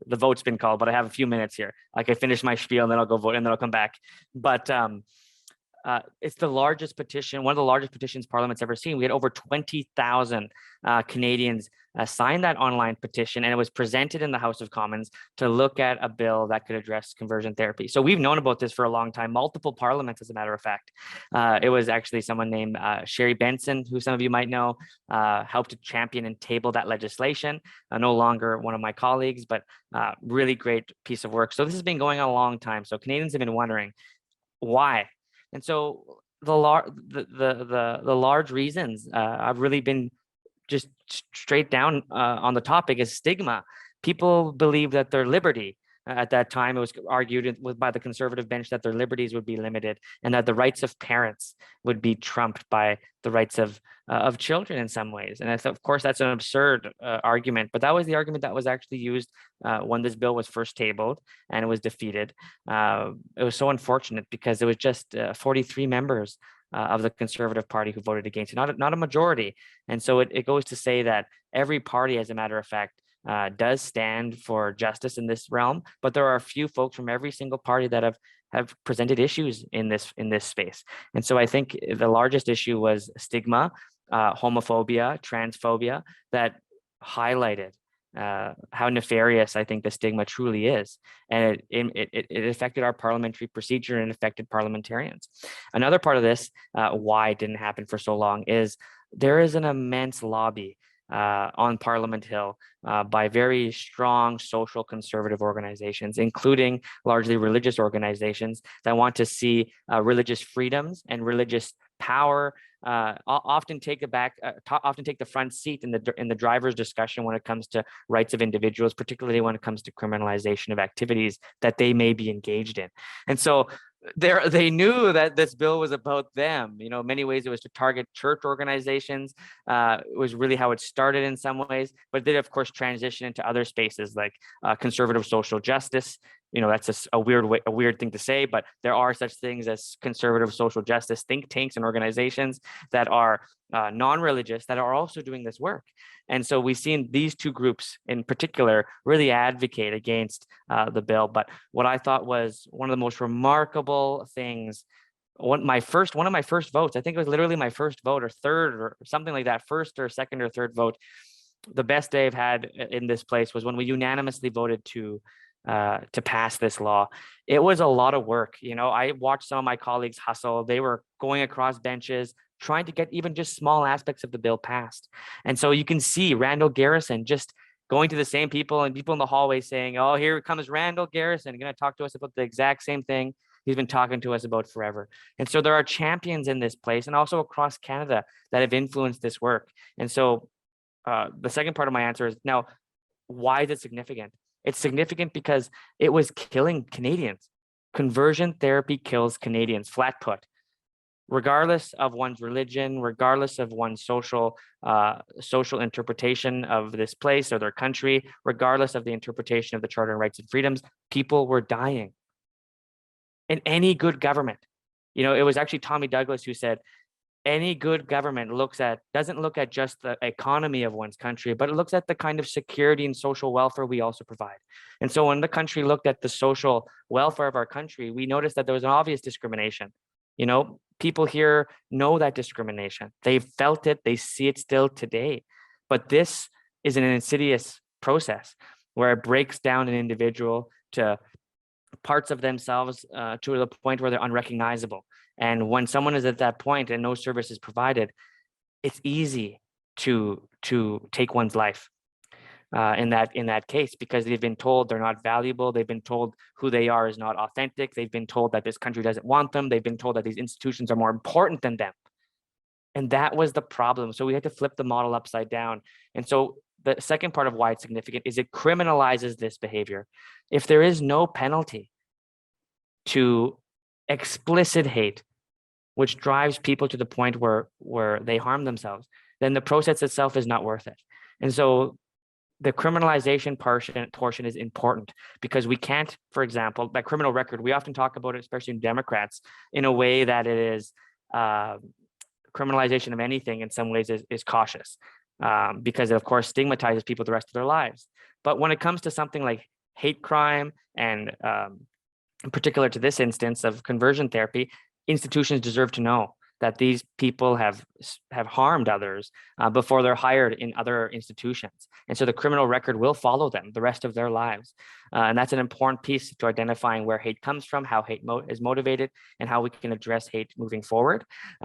vote's been called, but I have a few minutes here. I can finish my spiel and then I'll go vote and then I'll come back. But it's the largest petition, one of the largest petitions Parliament's ever seen. We had over 20,000 Canadians sign that online petition, and it was presented in the House of Commons to look at a bill that could address conversion therapy. So we've known about this for a long time, multiple parliaments, as a matter of fact. It was actually someone named Sherry Benson, who some of you might know, helped to champion and table that legislation. No longer one of my colleagues, but really great piece of work. So this has been going on a long time. So Canadians have been wondering why. And so the large reasons I've really been just straight down on the topic is stigma. People believe that their liberty, at that time, it was argued by the Conservative bench that their liberties would be limited and that the rights of parents would be trumped by the rights of children in some ways. And of course, that's an absurd argument, but that was the argument that was actually used when this bill was first tabled and it was defeated. It was so unfortunate because it was just 43 members of the Conservative Party who voted against it, not a majority. And so it goes to say that every party, as a matter of fact, does stand for justice in this realm, but there are a few folks from every single party that have presented issues in this space. And so I think the largest issue was stigma, homophobia, transphobia, that highlighted how nefarious I think the stigma truly is. And it affected our parliamentary procedure and affected parliamentarians. Another part of this, why it didn't happen for so long, is there is an immense lobby on Parliament Hill by very strong social conservative organizations, including largely religious organizations that want to see religious freedoms and religious power often take the front seat in the driver's discussion when it comes to rights of individuals, particularly when it comes to criminalization of activities that they may be engaged in. And so they knew that this bill was about them. You know, in many ways it was to target church organizations. It was really how it started in some ways, but it did of course transition into other spaces like conservative social justice. You know, that's a weird thing to say, but there are such things as conservative social justice think tanks and organizations that are non-religious that are also doing this work. And so we've seen these two groups in particular really advocate against the bill. But what I thought was one of the most remarkable things, one of my first votes, I think it was literally my first vote or third or something like that, first or second or third vote. The best day I've had in this place was when we unanimously voted to pass this law. It was a lot of work. You know, I watched some of my colleagues hustle. They were going across benches, trying to get even just small aspects of the bill passed. And so you can see Randall Garrison just going to the same people and people in the hallway saying, oh, here comes Randall Garrison, going to talk to us about the exact same thing he's been talking to us about forever. And so there are champions in this place and also across Canada that have influenced this work. And so the second part of my answer is, now, why is it significant? It's significant because it was killing Canadians. Conversion therapy kills Canadians, flat put, regardless of one's religion, regardless of one's social interpretation of this place or their country, regardless of the interpretation of the Charter of Rights and Freedoms. People were dying. In any good government, you know, it was actually Tommy Douglas who said, any good government doesn't look at just the economy of one's country, but it looks at the kind of security and social welfare we also provide. And so when the country looked at the social welfare of our country, we noticed that there was an obvious discrimination. You know, people here know that discrimination. They felt it, they see it still today. But this is an insidious process where it breaks down an individual to parts of themselves to the point where they're unrecognizable. And when someone is at that point and no service is provided, it's easy to take one's life in that case, because they've been told they're not valuable. They've been told who they are is not authentic. They've been told that this country doesn't want them. They've been told that these institutions are more important than them. And that was the problem. So we had to flip the model upside down. And so the second part of why it's significant is it criminalizes this behavior. If there is no penalty to explicit hate, which drives people to the point where they harm themselves, then the process itself is not worth it. And so the criminalization portion is important, because we can't, for example, that criminal record, we often talk about it, especially in Democrats, in a way that it is criminalization of anything in some ways is cautious, because it of course stigmatizes people the rest of their lives. But when it comes to something like hate crime and in particular to this instance of conversion therapy, institutions deserve to know that these people have harmed others before they're hired in other institutions. And so the criminal record will follow them the rest of their lives. And that's an important piece to identifying where hate comes from, how hate is motivated, and how we can address hate moving forward,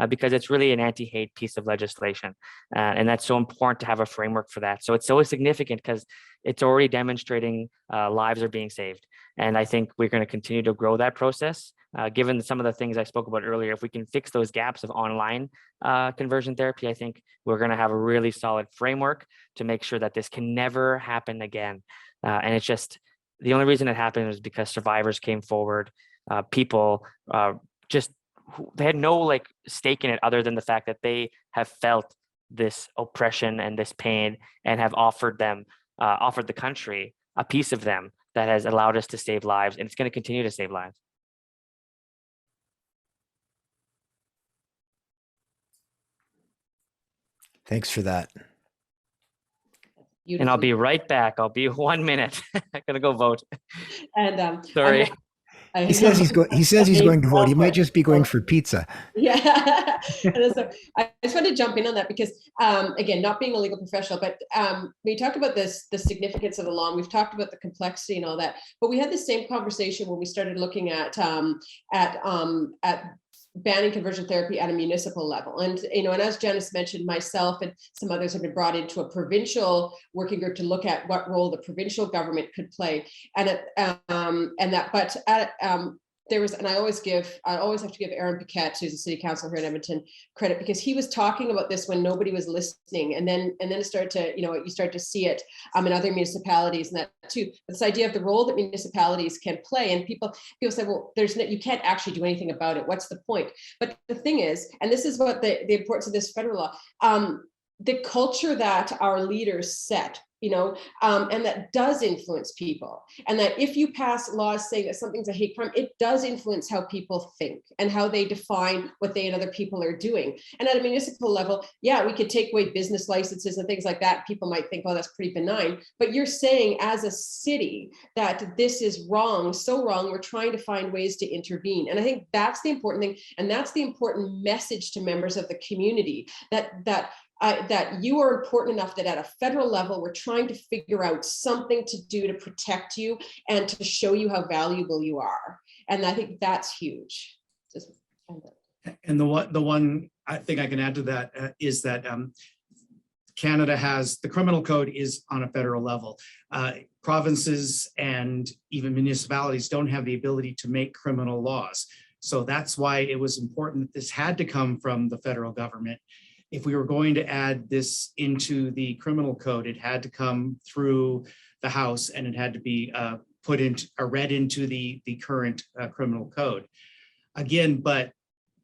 because it's really an anti-hate piece of legislation. And that's so important to have a framework for that. So it's so significant because it's already demonstrating lives are being saved. And I think we're going to continue to grow that process. Given some of the things I spoke about earlier, if we can fix those gaps of online conversion therapy, I think we're going to have a really solid framework to make sure that this can never happen again. And it's just, the only reason it happened is because survivors came forward. People they had no like stake in it other than the fact that they have felt this oppression and this pain and have offered the country a piece of them that has allowed us to save lives, and it's going to continue to save lives. Thanks for that. And I'll be right back. I'll be 1 minute. I'm gonna go vote. And Sorry. He says he's going to vote. He might just be going for pizza. Yeah. And so I just wanted to jump in on that because, again, not being a legal professional, but we talked about the significance of the law. And we've talked about the complexity and all that. But we had the same conversation when we started looking at banning conversion therapy at a municipal level. And, and as Janis mentioned, myself and some others have been brought into a provincial working group to look at what role the provincial government could play. There was, and I always have to give Aaron Paquette, who's a city councilor here in Edmonton, credit, because he was talking about this when nobody was listening. And then it started to, you start to see it in other municipalities and that too. This idea of the role that municipalities can play, and people say, well, you can't actually do anything about it. What's the point? But the thing is, and this is what the importance of this federal law, the culture that our leaders set, and that does influence people. And that if you pass laws saying that something's a hate crime, it does influence how people think and how they define what they and other people are doing. And at a municipal level, yeah, we could take away business licenses and things like that. People might think, well, that's pretty benign. But you're saying as a city that this is wrong, so wrong, we're trying to find ways to intervene. And I think that's the important thing. And that's the important message to members of the community, that you are important enough that at a federal level, we're trying to figure out something to do to protect you and to show you how valuable you are. And I think that's huge. And the one thing I can add to that is that Canada has, the criminal code is on a federal level. Provinces and even municipalities don't have the ability to make criminal laws. So that's why it was important that this had to come from the federal government. If we were going to add this into the criminal code, it had to come through the House and it had to be read into the current criminal code. Again, but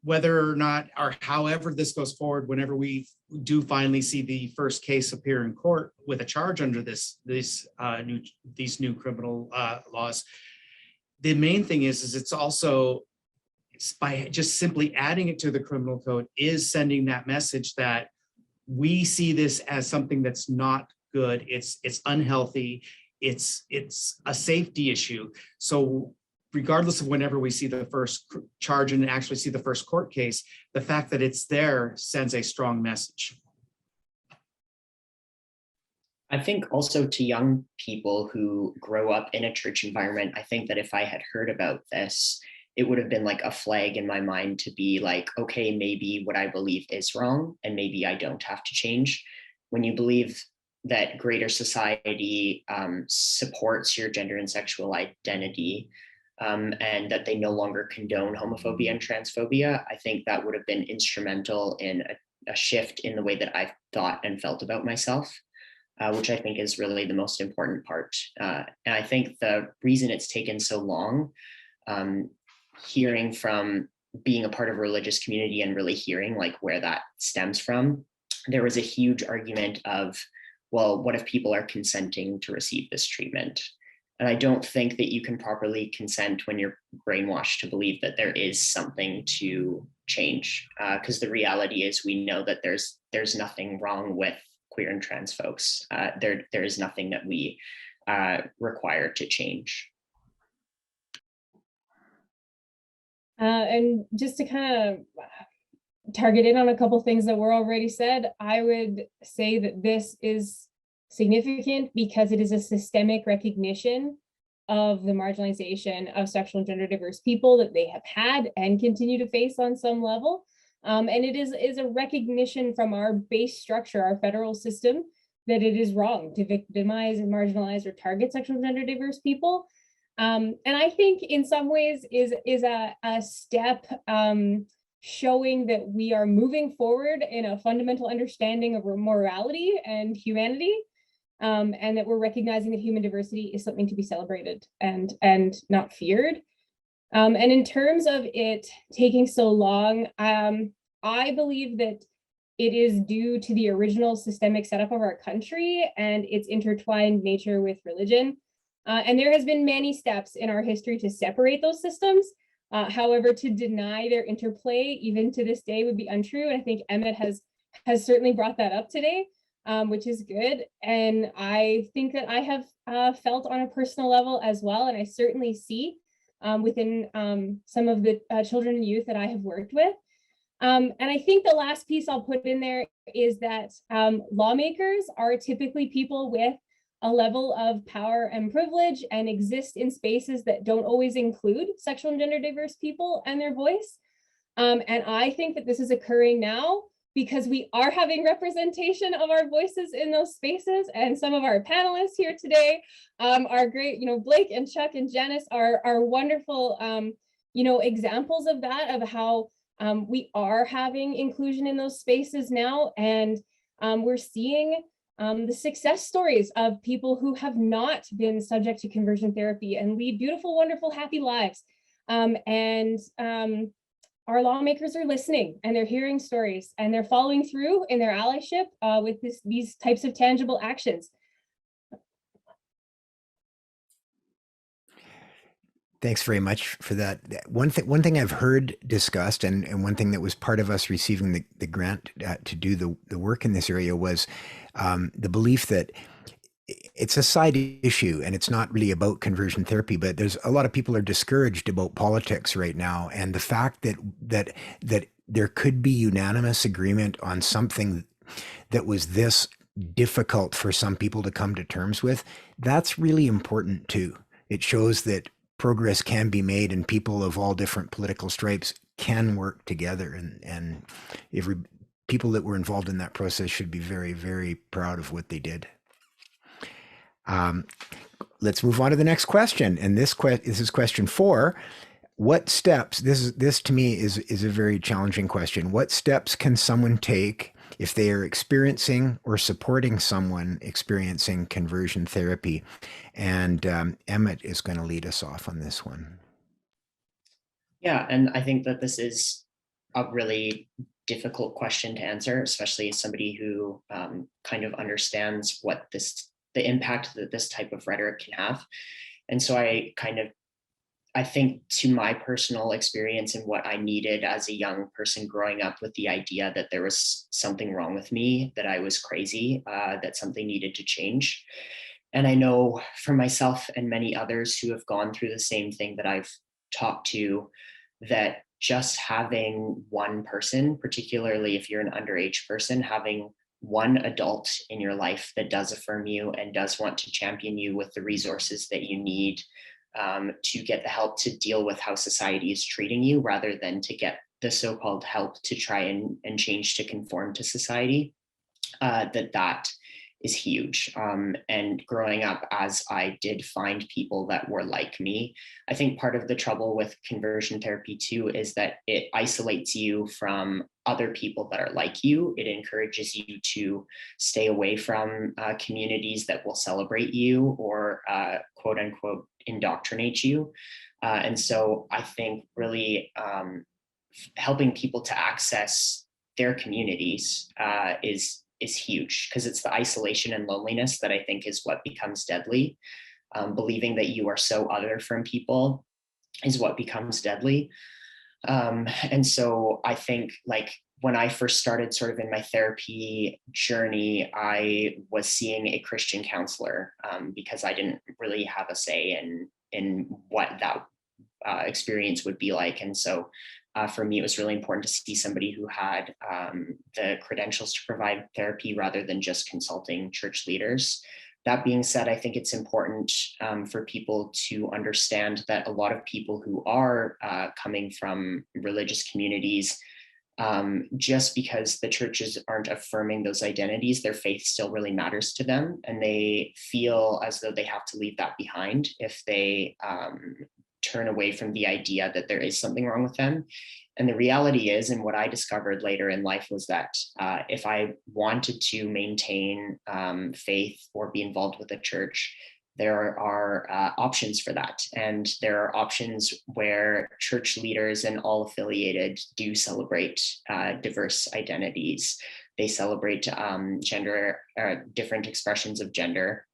whether or not, or however this goes forward, whenever we do finally see the first case appear in court with a charge under these new criminal laws, the main thing is it's also, by just simply adding it to the criminal code is sending that message that we see this as something that's not good. It's unhealthy. It's a safety issue. So regardless of whenever we see the first charge and actually see the first court case, the fact that it's there sends a strong message. I think also to young people who grow up in a church environment, I think that if I had heard about this, it would have been like a flag in my mind to be like, okay, maybe what I believe is wrong and maybe I don't have to change. When you believe that greater society supports your gender and sexual identity and that they no longer condone homophobia and transphobia, I think that would have been instrumental in a shift in the way that I thought and felt about myself, which I think is really the most important part. And I think the reason it's taken so long, hearing from being a part of a religious community and really hearing like where that stems from, there was a huge argument of, well, what if people are consenting to receive this treatment? And I don't think that you can properly consent when you're brainwashed to believe that there is something to change, because the reality is we know that there's nothing wrong with queer and trans folks. There is nothing that we require to change. And just to kind of target in on a couple things that were already said, I would say that this is significant because it is a systemic recognition of the marginalization of sexual and gender diverse people that they have had and continue to face on some level. And it is a recognition from our base structure, our federal system, that it is wrong to victimize and marginalize or target sexual and gender diverse people. And I think in some ways is a step showing that we are moving forward in a fundamental understanding of morality and humanity, and that we're recognizing that human diversity is something to be celebrated and not feared. And in terms of it taking so long, I believe that it is due to the original systemic setup of our country and its intertwined nature with religion. And there has been many steps in our history to separate those systems. However, to deny their interplay, even to this day, would be untrue. And I think Emmett has certainly brought that up today, which is good. And I think that I have felt on a personal level as well. And I certainly see within some of the children and youth that I have worked with. And I think the last piece I'll put in there is that lawmakers are typically people with a level of power and privilege and exist in spaces that don't always include sexual and gender diverse people and their voice. And I think that this is occurring now because we are having representation of our voices in those spaces. And some of our panelists here today are great, Blake and Chuck and Janis are wonderful, examples of that, of how we are having inclusion in those spaces now. And we're seeing the success stories of people who have not been subject to conversion therapy and lead beautiful, wonderful, happy lives. Our lawmakers are listening and they're hearing stories and they're following through in their allyship with these types of tangible actions. Thanks very much for that. One thing I've heard discussed, and one thing that was part of us receiving the grant to do the work in this area was the belief that it's a side issue and it's not really about conversion therapy, but there's a lot of people are discouraged about politics right now. And the fact that there could be unanimous agreement on something that was this difficult for some people to come to terms with, that's really important too. It shows that progress can be made and people of all different political stripes can work together, and people that were involved in that process should be very, very proud of what they did. Let's move on to the next question. And this is question 4. What steps, this to me is a very challenging question. What steps can someone take if they are experiencing or supporting someone experiencing conversion therapy? And Emmett is going to lead us off on this one. Yeah, and I think that this is a really difficult question to answer, especially as somebody who kind of understands what the impact that this type of rhetoric can have. And so I think to my personal experience and what I needed as a young person growing up with the idea that there was something wrong with me, that I was crazy, that something needed to change. And I know for myself and many others who have gone through the same thing that I've talked to, that just having one person, particularly if you're an underage person, having one adult in your life that does affirm you and does want to champion you with the resources that you need to get the help to deal with how society is treating you, rather than to get the so-called help to try and change to conform to society, that is huge. And growing up, as I did find people that were like me, I think part of the trouble with conversion therapy too is that it isolates you from other people that are like you. It encourages you to stay away from communities that will celebrate you or quote unquote indoctrinate you. And so I think really helping people to access their communities is huge, because it's the isolation and loneliness that I think is what becomes deadly. Believing that you are so other from people is what becomes deadly. And so I think, like, when I first started sort of in my therapy journey, I was seeing a Christian counselor because I didn't really have a say in what that experience would be like. And so for me, it was really important to see somebody who had the credentials to provide therapy rather than just consulting church leaders. That being said, I think it's important for people to understand that a lot of people who are coming from religious communities, just because the churches aren't affirming those identities, their faith still really matters to them. And they feel as though they have to leave that behind if they turn away from the idea that there is something wrong with them. And the reality is, and what I discovered later in life was that if I wanted to maintain faith or be involved with a church, there are options for that. And there are options where church leaders and all affiliated do celebrate diverse identities. They celebrate gender, different expressions of gender.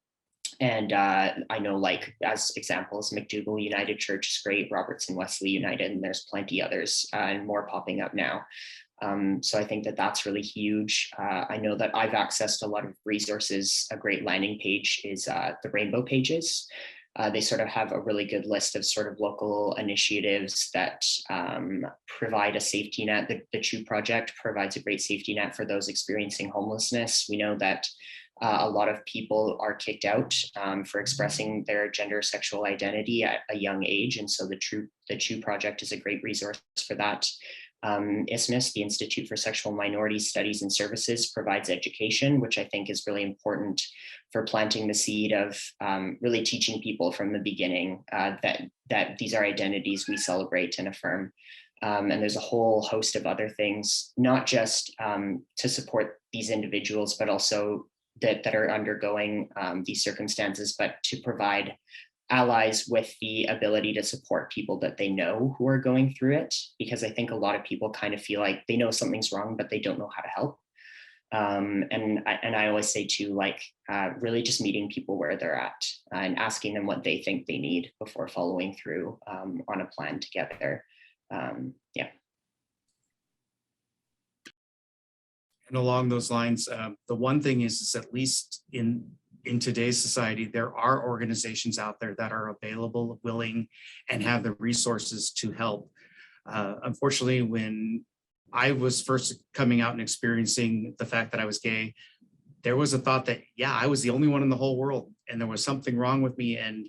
And I know, like, as examples, McDougall United Church is great, Robertson Wesley United, and there's plenty others and more popping up now. So I think that that's really huge. I know that I've accessed a lot of resources. A great landing page is the Rainbow Pages. They sort of have a really good list of sort of local initiatives that provide a safety net. The Chew Project provides a great safety net for those experiencing homelessness. We know that a lot of people are kicked out for expressing their gender sexual identity at a young age. And so the Chew Project is a great resource for that. ISMIS, the Institute for Sexual Minority Studies and Services, provides education, which I think is really important for planting the seed of really teaching people from the beginning that these are identities we celebrate and affirm. And there's a whole host of other things, not just to support these individuals, but also that are undergoing these circumstances, but to provide allies with the ability to support people that they know who are going through it. Because I think a lot of people kind of feel like they know something's wrong, but they don't know how to help. And I always say too, like, really just meeting people where they're at and asking them what they think they need before following through on a plan to get there. Yeah. And along those lines, the one thing is at least in today's society, there are organizations out there that are available, willing, and have the resources to help. Unfortunately, when I was first coming out and experiencing the fact that I was gay, there was a thought that, yeah, I was the only one in the whole world and there was something wrong with me, and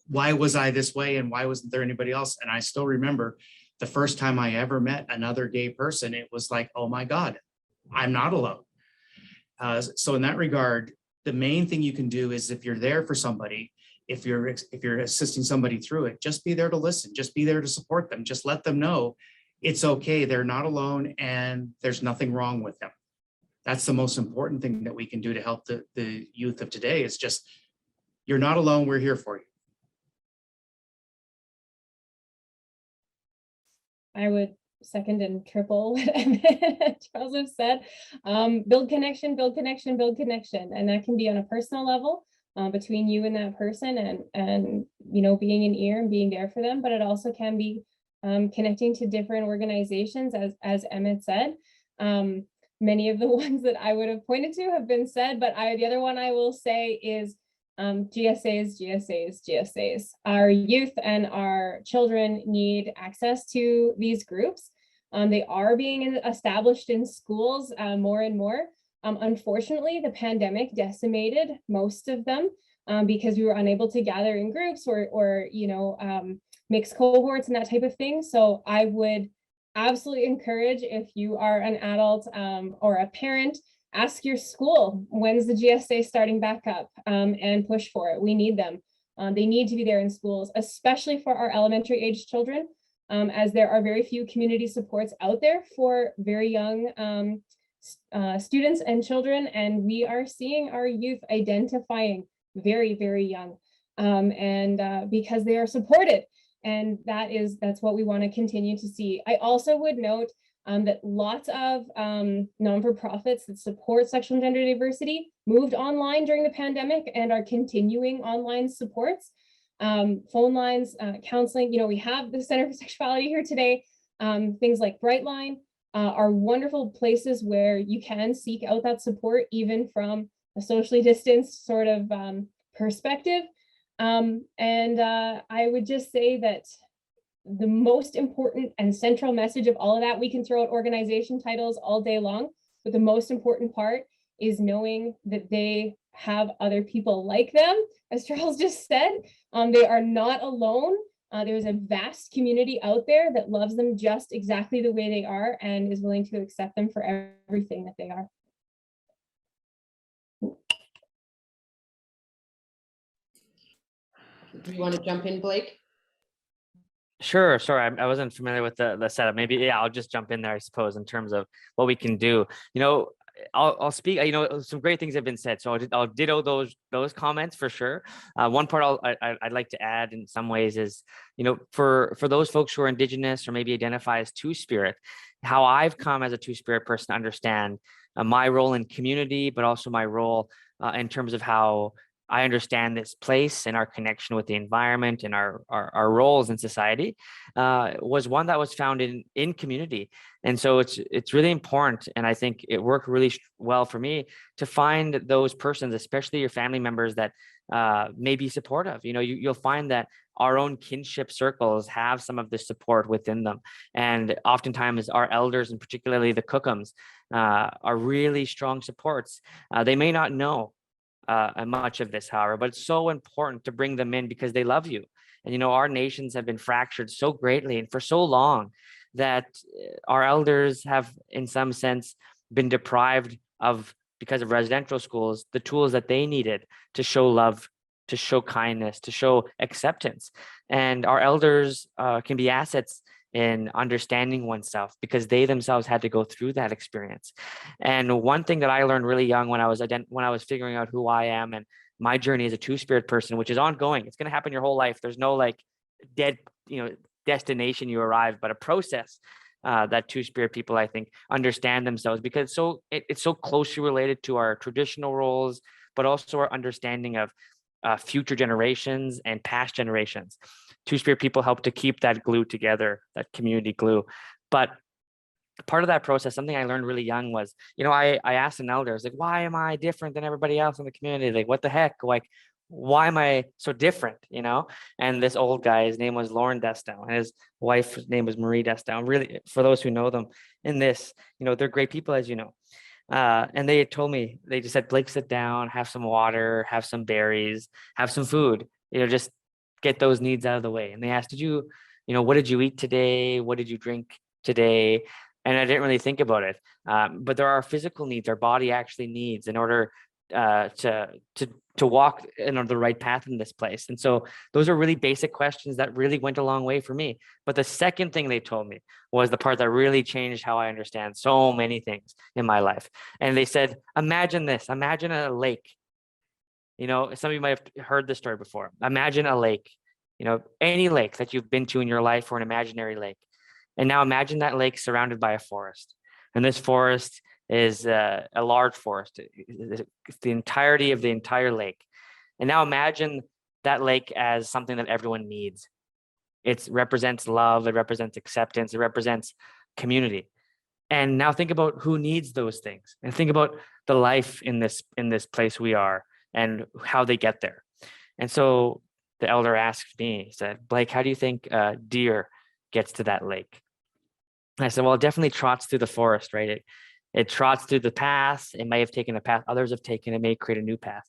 why was I this way and why wasn't there anybody else? And I still remember the first time I ever met another gay person, it was like, oh my God, I'm not alone. So in that regard, the main thing you can do is, if you're there for somebody, if you're assisting somebody through it, just be there to listen, just be there to support them, just let them know it's okay, they're not alone and there's nothing wrong with them. That's the most important thing that we can do to help the youth of today, is just, you're not alone, we're here for you. I would second and triple what Charles have said. Build connection, build connection, build connection. And that can be on a personal level between you and that person, and you know, being an ear and being there for them. But it also can be connecting to different organizations, as Emmett said. Many of the ones that I would have pointed to have been said, but the other one I will say is GSAs. Our youth and our children need access to these groups. They are being established in schools more and more. Unfortunately, the pandemic decimated most of them because we were unable to gather in groups or you know, mixed cohorts and that type of thing. So I would absolutely encourage, if you are an adult or a parent, ask your school, when's the GSA starting back up, and push for it. We need them. They need to be there in schools, especially for our elementary age children, as there are very few community supports out there for very young students and children. And we are seeing our youth identifying very, very young, and because they are supported. And that's what we want to continue to see. I also would note that lots of non-for-profits that support sexual and gender diversity moved online during the pandemic and are continuing online supports, phone lines, counseling. You know, we have the Center for Sexuality here today. Things like Brightline are wonderful places where you can seek out that support, even from a socially distanced sort of perspective. And I would just say that the most important and central message of all of that, we can throw out organization titles all day long, but the most important part is knowing that they have other people like them. As Charles just said, they are not alone. There's a vast community out there that loves them just exactly the way they are and is willing to accept them for everything that they are. Do you want to jump in, Blake? Sure. Sorry, I wasn't familiar with the setup. Maybe, yeah, I'll just jump in there, I suppose, in terms of what we can do. You know, I'll speak. You know, some great things have been said, so I'll ditto those comments for sure. One part I'd like to add in some ways is, you know, for those folks who are Indigenous or maybe identify as Two-Spirit, how I've come as a Two-Spirit person to understand my role in community, but also my role in terms of how I understand this place and our connection with the environment and our roles in society was one that was found in community. And so it's really important. And I think it worked really well for me to find those persons, especially your family members that may be supportive. You know, you'll find that our own kinship circles have some of this support within them. And oftentimes our elders, and particularly the Cookums, are really strong supports. They may not know much of this, however, but it's so important to bring them in because they love you. And, you know, our nations have been fractured so greatly and for so long that our elders have, in some sense, been deprived of, because of residential schools, the tools that they needed to show love, to show kindness, to show acceptance. And our elders can be assets in understanding oneself because they themselves had to go through that experience. And one thing that I learned really young when I was figuring out who I am and my journey as a Two-Spirit person, which is ongoing, it's going to happen your whole life. There's no like destination you arrive, but a process that Two-Spirit people, I think, understand themselves because it's so closely related to our traditional roles, but also our understanding of future generations and past generations. Two-Spirit people help to keep that glue together, that community glue. But part of that process, something I learned really young was, you know, I asked an elder, I was like, why am I different than everybody else in the community? Like, what the heck? Like, why am I so different? You know? And this old guy, his name was Lauren Destow, and his wife's name was Marie Destow. And really, for those who know them in this, you know, they're great people, as you know. And they had told me, they just said, Blake, sit down, have some water, have some berries, have some food, you know, just get those needs out of the way. And they asked, what did you eat today? What did you drink today? And I didn't really think about it. But there are physical needs our body actually needs in order to walk in the right path in this place. And so those are really basic questions that really went a long way for me. But the second thing they told me was the part that really changed how I understand so many things in my life. And they said, imagine this, imagine a lake. You know, some of you might have heard this story before. Imagine a lake, you know, any lake that you've been to in your life or an imaginary lake. And now imagine that lake surrounded by a forest. And this forest is a large forest. It's the entirety of the entire lake. And now imagine that lake as something that everyone needs. It represents love, it represents acceptance, it represents community. And now think about who needs those things, and think about the life in this place we are and how they get there. And so the elder asked me, he said, Blake, how do you think a deer gets to that lake? And I said, well, it definitely trots through the forest, right? It trots through the path. It may have taken a path others have taken. It may create a new path.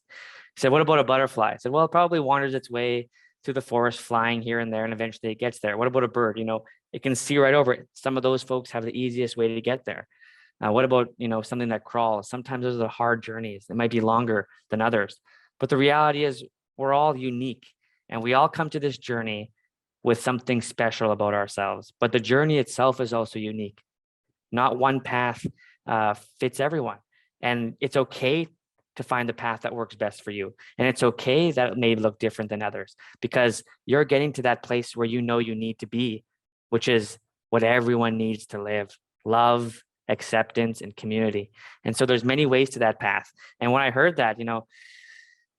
He said, what about a butterfly? I said, well, it probably wanders its way through the forest, flying here and there, and eventually it gets there. What about a bird? You know, it can see right over it. Some of those folks have the easiest way to get there. What about, something that crawls? Sometimes those are hard journeys. It might be longer than others. But the reality is we're all unique, and we all come to this journey with something special about ourselves. But the journey itself is also unique. Not one path fits everyone. And it's okay to find the path that works best for you. And it's okay that it may look different than others, because you're getting to that place where you know you need to be, which is what everyone needs to live: love, acceptance, and community. And so there's many ways to that path. And when I heard that,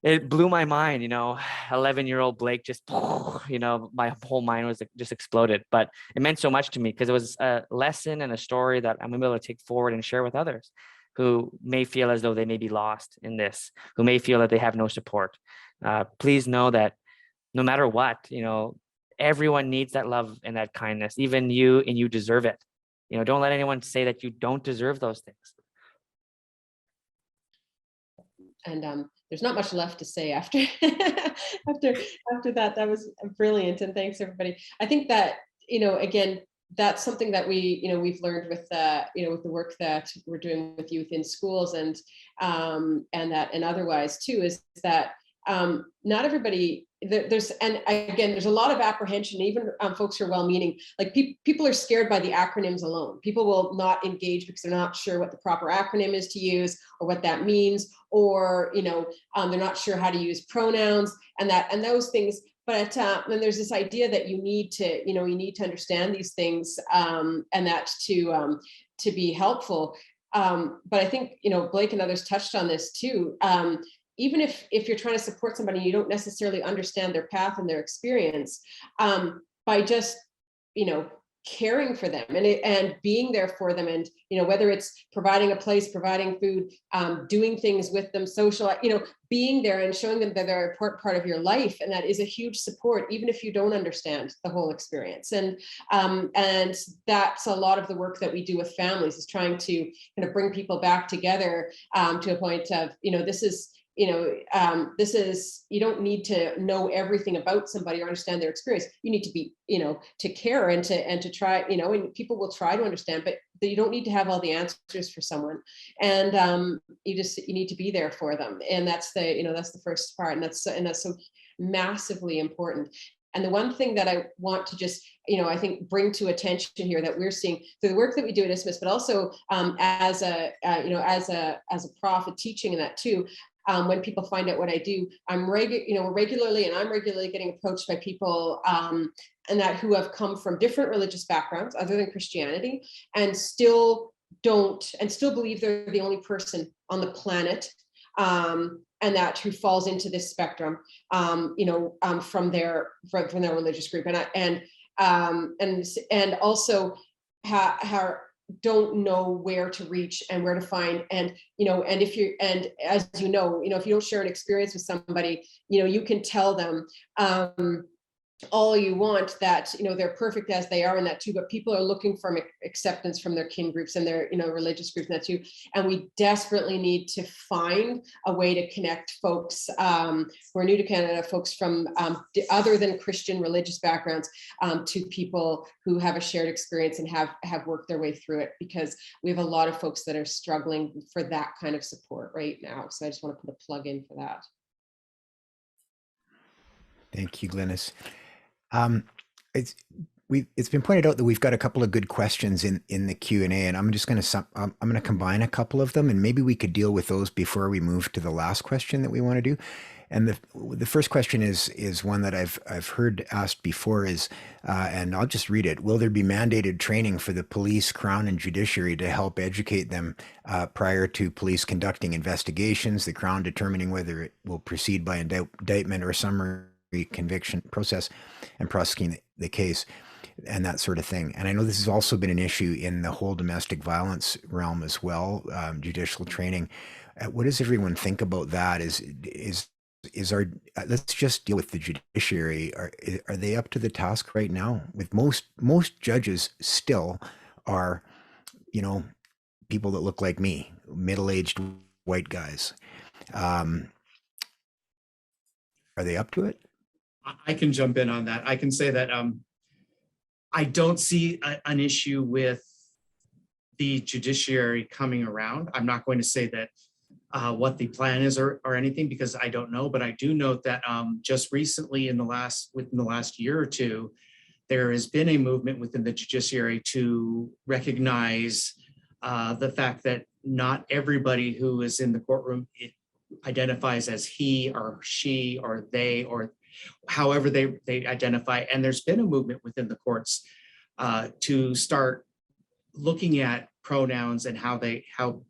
it blew my mind. 11-year-old Blake just, my whole mind was just exploded. But it meant so much to me because it was a lesson and a story that I'm able to take forward and share with others who may feel as though they may be lost in this, who may feel that they have no support. Please know that no matter what, everyone needs that love and that kindness, even you, and you deserve it. Don't let anyone say that you don't deserve those things. And there's not much left to say after after that. That was brilliant, and thanks everybody. I think that again, that's something that we've learned with with the work that we're doing with youth in schools and otherwise too, is that not everybody, there's a lot of apprehension, even folks who are well-meaning, like people are scared by the acronyms alone. People will not engage because they're not sure what the proper acronym is to use or what that means, or they're not sure how to use pronouns and those things. But then there's this idea that you need to understand these things and that to be helpful. But I think Blake and others touched on this too. Even if you're trying to support somebody, you don't necessarily understand their path and their experience, by just caring for them and being there for them, and whether it's providing a place, providing food, doing things with them, social, being there and showing them that they're an important part of your life, and that is a huge support, even if you don't understand the whole experience. And that's a lot of the work that we do with families, is trying to kind of bring people back together to a point of this is. This is, you don't need to know everything about somebody or understand their experience. You need to be, to care and to try, and people will try to understand, but you don't need to have all the answers for someone. And you need to be there for them. And that's the first part. And that's so massively important. And the one thing that I want to just, I think bring to attention here that we're seeing through the work that we do at ISMIS, but also as a prof teaching in that too, when people find out what I do, I'm regularly getting approached by people and that who have come from different religious backgrounds other than Christianity, and still believe they're the only person on the planet and that who falls into this spectrum, from their religious group, and also how don't know where to reach and where to find, and as you if you don't share an experience with somebody, you can tell them all you want that they're perfect as they are in that too, but people are looking for acceptance from their kin groups and their religious groups in that too, and we desperately need to find a way to connect folks who are new to Canada, folks from other than Christian religious backgrounds, to people who have a shared experience and have worked their way through it, because we have a lot of folks that are struggling for that kind of support right now. So I just want to put a plug in for that. Thank you, Glynis. It's been pointed out that we've got a couple of good questions in the Q&A, and I'm just going to combine a couple of them, and maybe we could deal with those before we move to the last question that we want to do. And the first question is one that I've heard asked before, and I'll just read it. Will there be mandated training for the police, Crown, and judiciary to help educate them prior to police conducting investigations, the Crown determining whether it will proceed by indictment or summary conviction process, and prosecuting the case, and that sort of thing? And I know this has also been an issue in the whole domestic violence realm as well, judicial training. What does everyone think about that? Is our let's just deal with the judiciary. Are they up to the task right now? With most judges still are, people that look like me, middle-aged white guys. Are they up to it? I can jump in on that. I can say that I don't see an issue with the judiciary coming around. I'm not going to say that what the plan is or anything, because I don't know, but I do note that just recently within the last year or two, there has been a movement within the judiciary to recognize the fact that not everybody who is in the courtroom identifies as he or she or they or however they identify. And there's been a movement within the courts to start looking at pronouns and how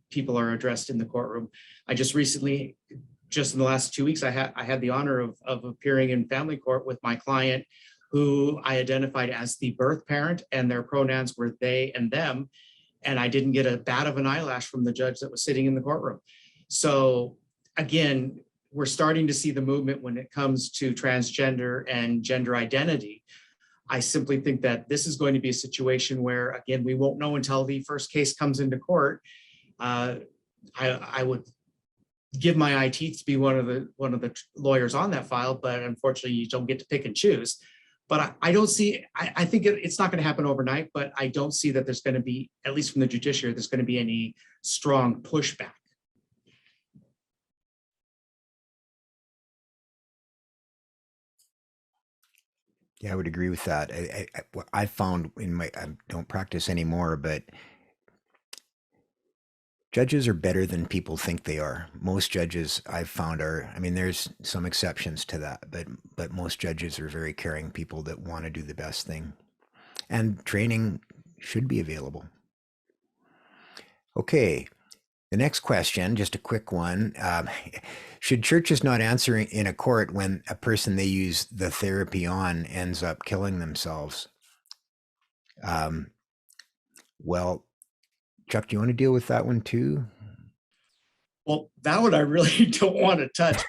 people are addressed in the courtroom. I just recently, just in the last 2 weeks, I had the honor of appearing in family court with my client, who I identified as the birth parent, and their pronouns were they and them. And I didn't get a bat of an eyelash from the judge that was sitting in the courtroom. So again, we're starting to see the movement when it comes to transgender and gender identity. I simply think that this is going to be a situation where, again, we won't know until the first case comes into court. I would give my eye teeth to be one of the lawyers on that file, but unfortunately you don't get to pick and choose. But I don't see, I think it's not going to happen overnight, but I don't see that there's going to be, at least from the judiciary, there's going to be any strong pushback. Yeah, I would agree with that. What I found I don't practice anymore, but judges are better than people think they are. Most judges I've found are, I mean, there's some exceptions to that, but most judges are very caring people that want to do the best thing. And training should be available. Okay, the next question, just a quick one. Should churches not answer in a court when a person they use the therapy on ends up killing themselves? Well, Chuck, do you want to deal with that one too? Well, that one I really don't want to touch.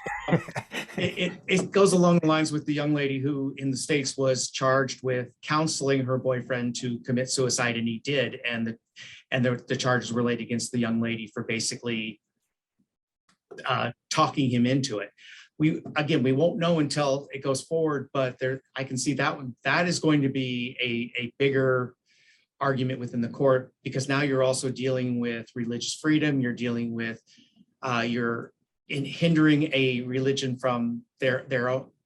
It goes along the lines with the young lady who in the States was charged with counseling her boyfriend to commit suicide, and he did. And the charges were laid against the young lady for basically talking him into it. We won't know until it goes forward, but I can see that one. That is going to be a bigger argument within the court, because now you're also dealing with religious freedom. You're dealing with you're hindering a religion from their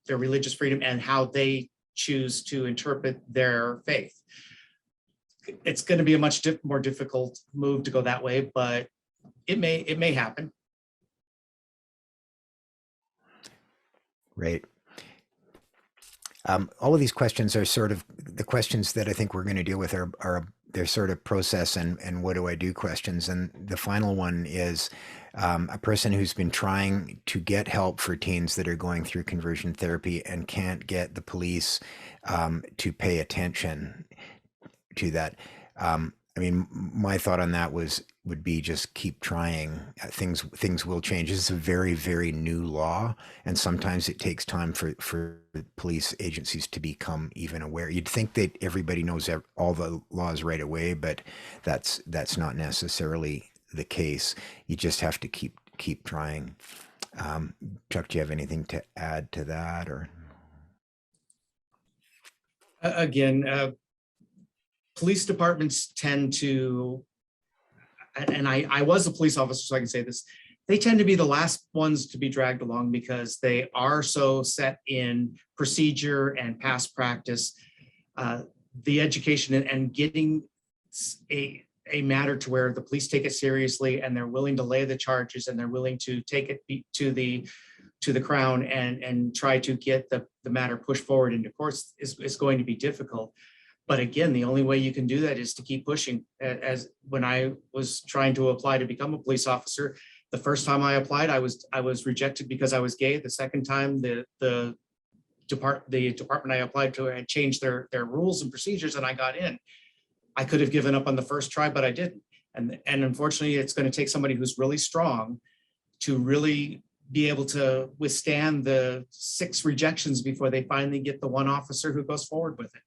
religious freedom and how they choose to interpret their faith. It's going to be a much more difficult move to go that way, but it may happen. Right. All of these questions are sort of the questions that I think we're going to deal with are they're sort of process and what do I do questions. And the final one is a person who's been trying to get help for teens that are going through conversion therapy and can't get the police to pay attention to that. I mean, my thought on that would be just keep trying. Things will change. This is a very, very new law, and sometimes it takes time for police agencies to become even aware. You'd think that everybody knows all the laws right away, but that's not necessarily the case. You just have to keep trying. Chuck, do you have anything to add to that, or? Again, police departments tend to, and I was a police officer, so I can say this, they tend to be the last ones to be dragged along because they are so set in procedure and past practice. The education and getting a matter to where the police take it seriously and they're willing to lay the charges and they're willing to take it to the crown and try to get the matter pushed forward into courts is going to be difficult. But again, the only way you can do that is to keep pushing. As when I was trying to apply to become a police officer, the first time I applied, I was rejected because I was gay. The second time, the department I applied to had changed their rules and procedures, and I got in. I could have given up on the first try, but I didn't. And unfortunately, it's going to take somebody who's really strong to really be able to withstand the 6 rejections before they finally get the one officer who goes forward with it.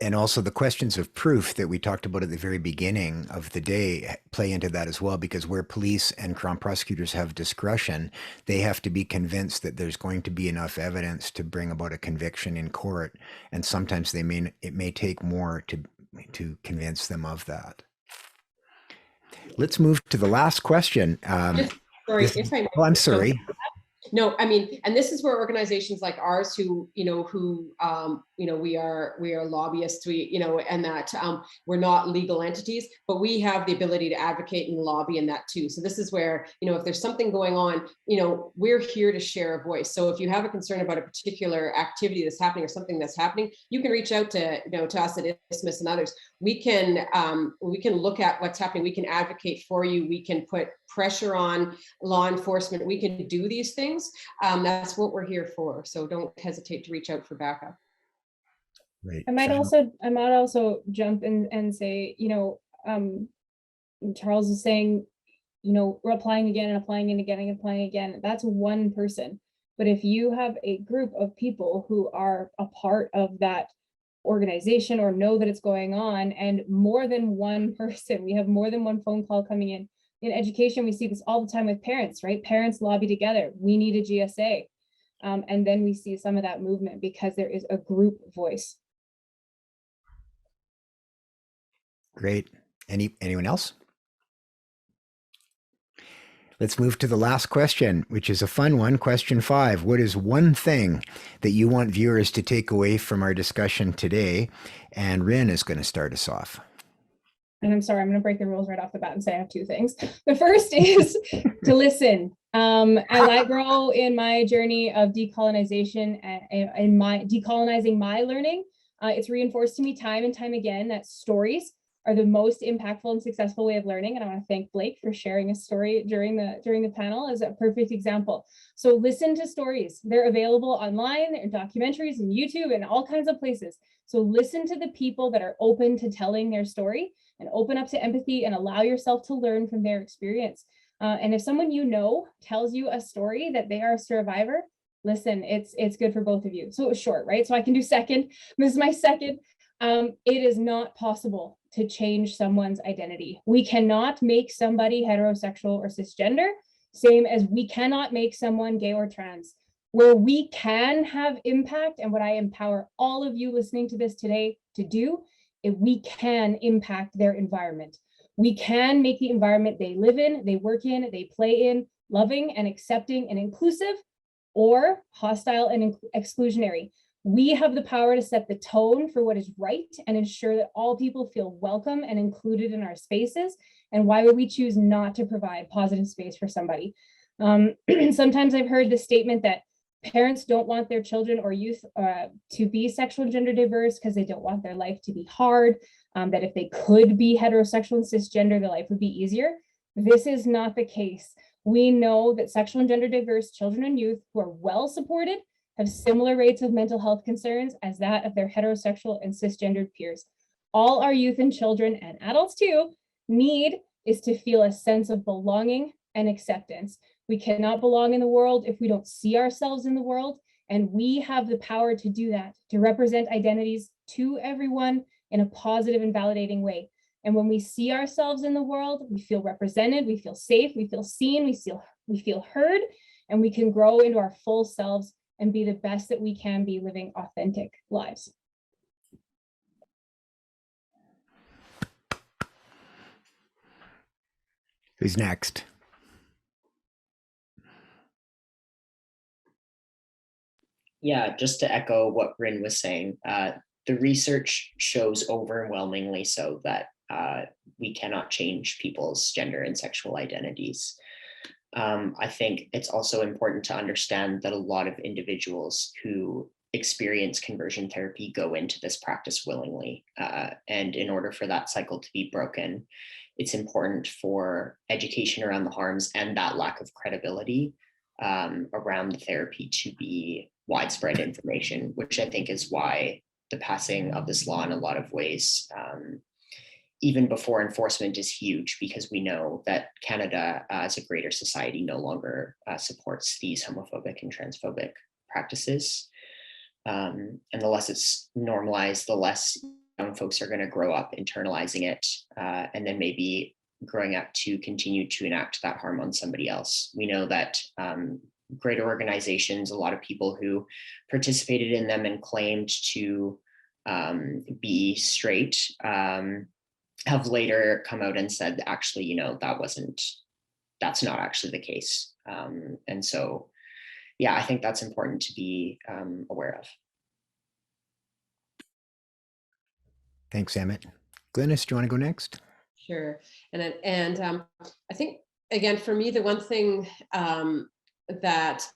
And also the questions of proof that we talked about at the very beginning of the day play into that as well, because where police and crown prosecutors have discretion, they have to be convinced that there's going to be enough evidence to bring about a conviction in court. And sometimes it may take more to convince them of that. Let's move to the last question. Sorry, if I may. Oh, I'm sorry. No, I mean, and this is where organizations like ours who we are lobbyists, and that we're not legal entities, but we have the ability to advocate and lobby in that too. So this is where, if there's something going on, we're here to share a voice. So if you have a concern about a particular activity that's happening or something that's happening, you can reach out to us at ISMIS and others. We can look at what's happening. We can advocate for you. We can put pressure on law enforcement. We can do these things. That's what we're here for. So don't hesitate to reach out for backup. Right. I might also jump in and say, Charles is saying, we're applying again and applying and again and applying again. That's one person. But if you have a group of people who are a part of that organization or know that it's going on, and more than one person, we have more than one phone call coming in. In education, we see this all the time with parents, right? Parents lobby together. We need a GSA. And then we see some of that movement because there is a group voice. Great. Anyone else? Let's move to the last question, which is a fun one. Question 5. What is one thing that you want viewers to take away from our discussion today? And Rin is going to start us off. And I'm sorry, I'm going to break the rules right off the bat and say I have 2 things. The first is to listen. As I grow in my journey of decolonization and decolonizing my learning, it's reinforced to me time and time again that stories are the most impactful and successful way of learning. And I want to thank Blake for sharing a story during the panel as a perfect example. So listen to stories. They're available online, they're in documentaries and YouTube and all kinds of places. So listen to the people that are open to telling their story and open up to empathy and allow yourself to learn from their experience. And if someone you know tells you a story that they are a survivor, listen, it's good for both of you. So it was short, right? So I can do second. This is my second. It is not possible to change someone's identity. We cannot make somebody heterosexual or cisgender, same as we cannot make someone gay or trans. Where we can have impact, and what I empower all of you listening to this today to do, is we can impact their environment. We can make the environment they live in, they work in, they play in, loving and accepting and inclusive, or hostile and exclusionary. We have the power to set the tone for what is right and ensure that all people feel welcome and included in our spaces. And why would we choose not to provide positive space for somebody? Sometimes I've heard the statement that parents don't want their children or youth to be sexual and gender diverse because they don't want their life to be hard, that if they could be heterosexual and cisgender, their life would be easier. This is not the case. We know that sexual and gender diverse children and youth who are well supported have similar rates of mental health concerns as that of their heterosexual and cisgendered peers. All our youth and children and adults too need is to feel a sense of belonging and acceptance. We cannot belong in the world if we don't see ourselves in the world, and we have the power to do that, to represent identities to everyone in a positive and validating way. And when we see ourselves in the world, we feel represented, we feel safe, we feel seen, we feel heard, and we can grow into our full selves and be the best that we can be, living authentic lives. Who's next? Yeah, just to echo what Rin was saying, the research shows overwhelmingly so that we cannot change people's gender and sexual identities. I think it's also important to understand that a lot of individuals who experience conversion therapy go into this practice willingly. And in order for that cycle to be broken, it's important for education around the harms and that lack of credibility around the therapy to be widespread information, which I think is why the passing of this law in a lot of ways, even before enforcement, is huge, because we know that Canada as a greater society no longer supports these homophobic and transphobic practices. And the less it's normalized, the less young folks are going to grow up internalizing it, and then maybe growing up to continue to enact that harm on somebody else. We know that greater organizations, a lot of people who participated in them and claimed to be straight, have later come out and said, actually, you know, that's not actually the case. And so, yeah, I think that's important to be aware of. Thanks, Emmett. Glynis, do you want to go next? Sure. And I think, again, for me, the one thing that,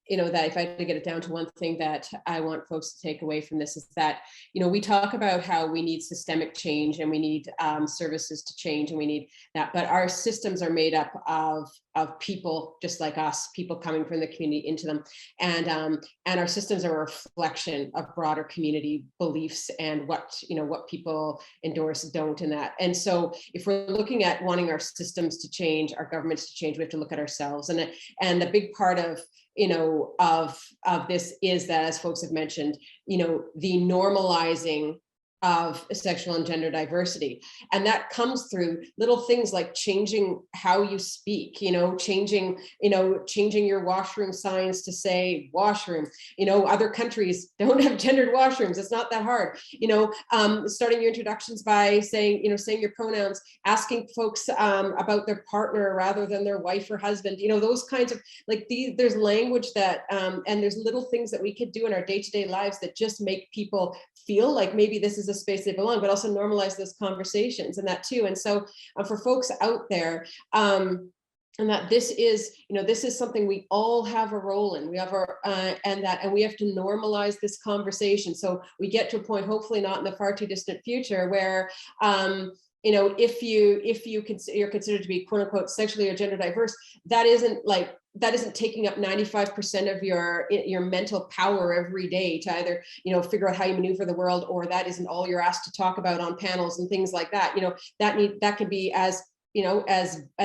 you know, that if I had to get it down to one thing that I want folks to take away from this is that, you know, we talk about how we need systemic change and we need services to change and we need that, but our systems are made up of people just like us, people coming from the community into them. And our systems are a reflection of broader community beliefs and what, you know, what people endorse, don't, and that. And so if we're looking at wanting our systems to change, our governments to change, we have to look at ourselves. And the big part of, of this is that, as folks have mentioned, the normalizing of sexual and gender diversity. And that comes through little things like changing how you speak, changing your washroom signs to say washroom. Other countries don't have gendered washrooms. It's not that hard. Starting your introductions by saying your pronouns, asking folks about their partner rather than their wife or husband, those kinds of there's language that, and there's little things that we could do in our day-to-day lives that just make people feel like maybe this is a space they belong, but also normalize those conversations and that too. And so for folks out there, and that this is something we all have a role in. We have our and we have to normalize this conversation. So we get to a point, hopefully not in the far too distant future, where if you're considered to be quote unquote sexually or gender diverse, that isn't taking up 95% of your mental power every day to either figure out how you maneuver the world, or that isn't all you're asked to talk about on panels and things like that. That could be as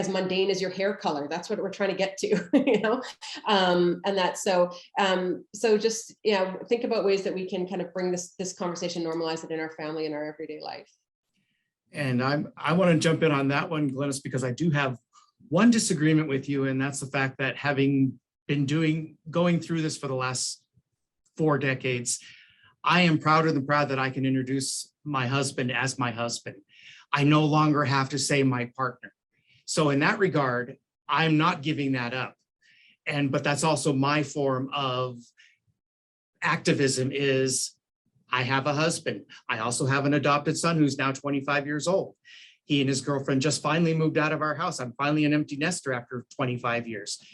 mundane as your hair color. That's what we're trying to get to, and that's so just think about ways that we can kind of bring this conversation, normalize it in our family and our everyday life. And I want to jump in on that one, Glynis, because I do have one disagreement with you, and that's the fact that having been going through this for the last 4 decades, I am prouder than proud that I can introduce my husband as my husband. I no longer have to say my partner. So in that regard, I'm not giving that up. But that's also my form of activism is I have a husband. I also have an adopted son who's now 25 years old. He and his girlfriend just finally moved out of our house. I'm finally an empty nester after 25 years.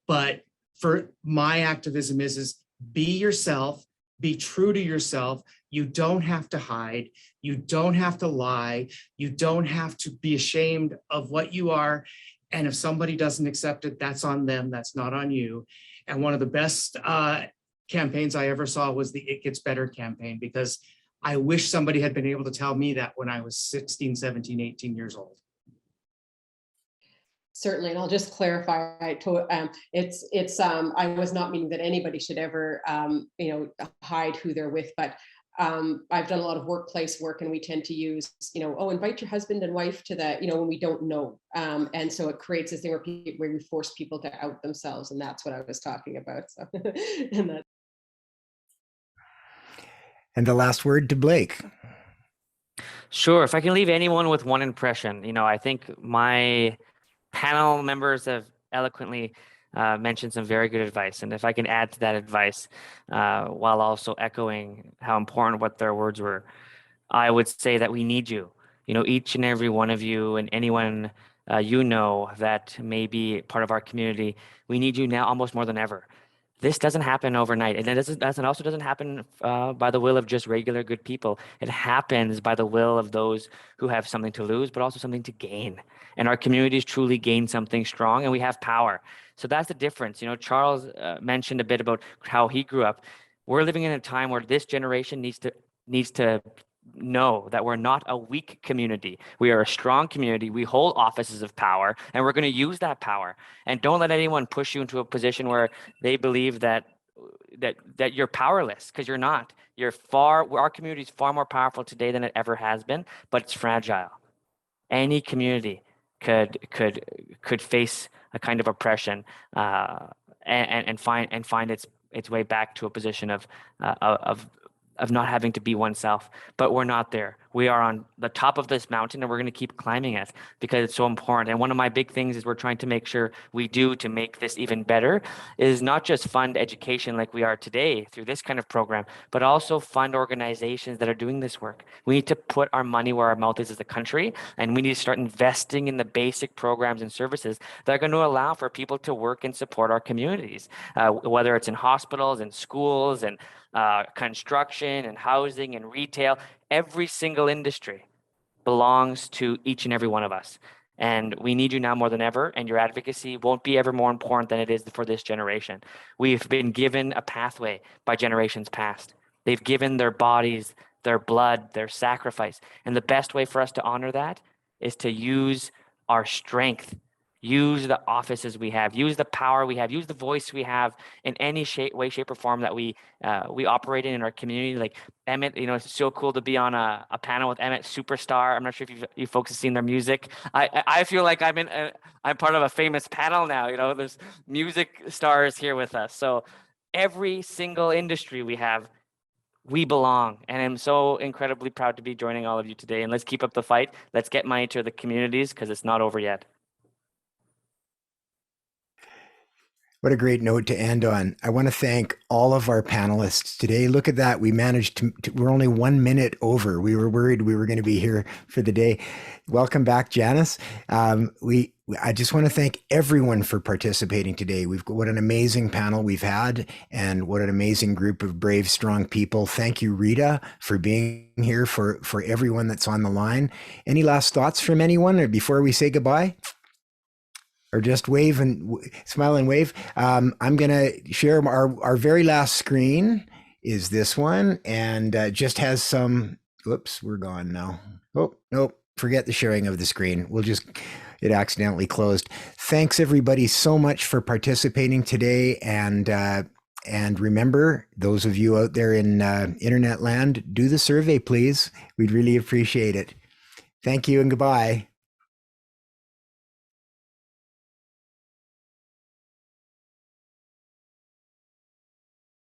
But for my activism is be yourself, be true to yourself. You don't have to hide. You don't have to lie. You don't have to be ashamed of what you are. And if somebody doesn't accept it, that's on them. That's not on you. And one of the best campaigns I ever saw was the It Gets Better campaign, because I wish somebody had been able to tell me that when I was 16, 17, 18 years old. Certainly, and I'll just clarify, it's I was not meaning that anybody should ever hide who they're with, but I've done a lot of workplace work, and we tend to use invite your husband and wife to that when we don't know, and so it creates this thing where we force people to out themselves, and that's what I was talking about. So And the last word to Blake. Sure. If I can leave anyone with one impression, I think my panel members have eloquently mentioned some very good advice. And if I can add to that advice, while also echoing how important what their words were, I would say that we need you. Each and every one of you and anyone that may be part of our community, we need you now almost more than ever. This doesn't happen overnight, and it also doesn't happen by the will of just regular good people. It happens by the will of those who have something to lose, but also something to gain. And our communities truly gain something strong, and we have power. So that's the difference. Charles mentioned a bit about how he grew up. We're living in a time where this generation needs to know that we're not a weak community. We are a strong community. We hold offices of power, and we're going to use that power. And don't let anyone push you into a position where they believe that you're powerless, because you're not. Our community is far more powerful today than it ever has been, but it's fragile. Any community could face a kind of oppression and find its way back to a position of not having to be oneself. But we're not there. We are on the top of this mountain, and we're going to keep climbing it because it's so important. And one of my big things is we're trying to make sure we do to make this even better is not just fund education like we are today through this kind of program, but also fund organizations that are doing this work. We need to put our money where our mouth is as a country, and we need to start investing in the basic programs and services that are going to allow for people to work and support our communities, whether it's in hospitals and schools and construction and housing and retail. Every single industry belongs to each and every one of us. And we need you now more than ever, and your advocacy won't be ever more important than it is for this generation. We've been given a pathway by generations past. They've given their bodies, their blood, their sacrifice. And the best way for us to honor that is to use our strength, use the offices we have, use the power we have, use the voice we have in any way, shape, or form that we operate in our community. Like Emmett, it's so cool to be on a panel with Emmett Superstar. I'm not sure if you folks have seen their music. I feel like I'm part of a famous panel now. There's music stars here with us. So every single industry we belong. And I'm so incredibly proud to be joining all of you today. And let's keep up the fight. Let's get money to the communities because it's not over yet. What a great note to end on. I want to thank all of our panelists today. Look at that. We managed we're only 1 minute over. We were worried we were going to be here for the day. Welcome back, Janis. I just want to thank everyone for participating today. What an amazing panel we've had, and what an amazing group of brave, strong people. Thank you, Rita, for being here, for everyone that's on the line. Any last thoughts from anyone or before we say goodbye? Or just wave and smile and wave. I'm going to share our very last screen is this one, and just has some, whoops, we're gone now. Oh, nope, forget the sharing of the screen. It accidentally closed. Thanks everybody so much for participating today. And remember, those of you out there in internet land, do the survey, please. We'd really appreciate it. Thank you and goodbye.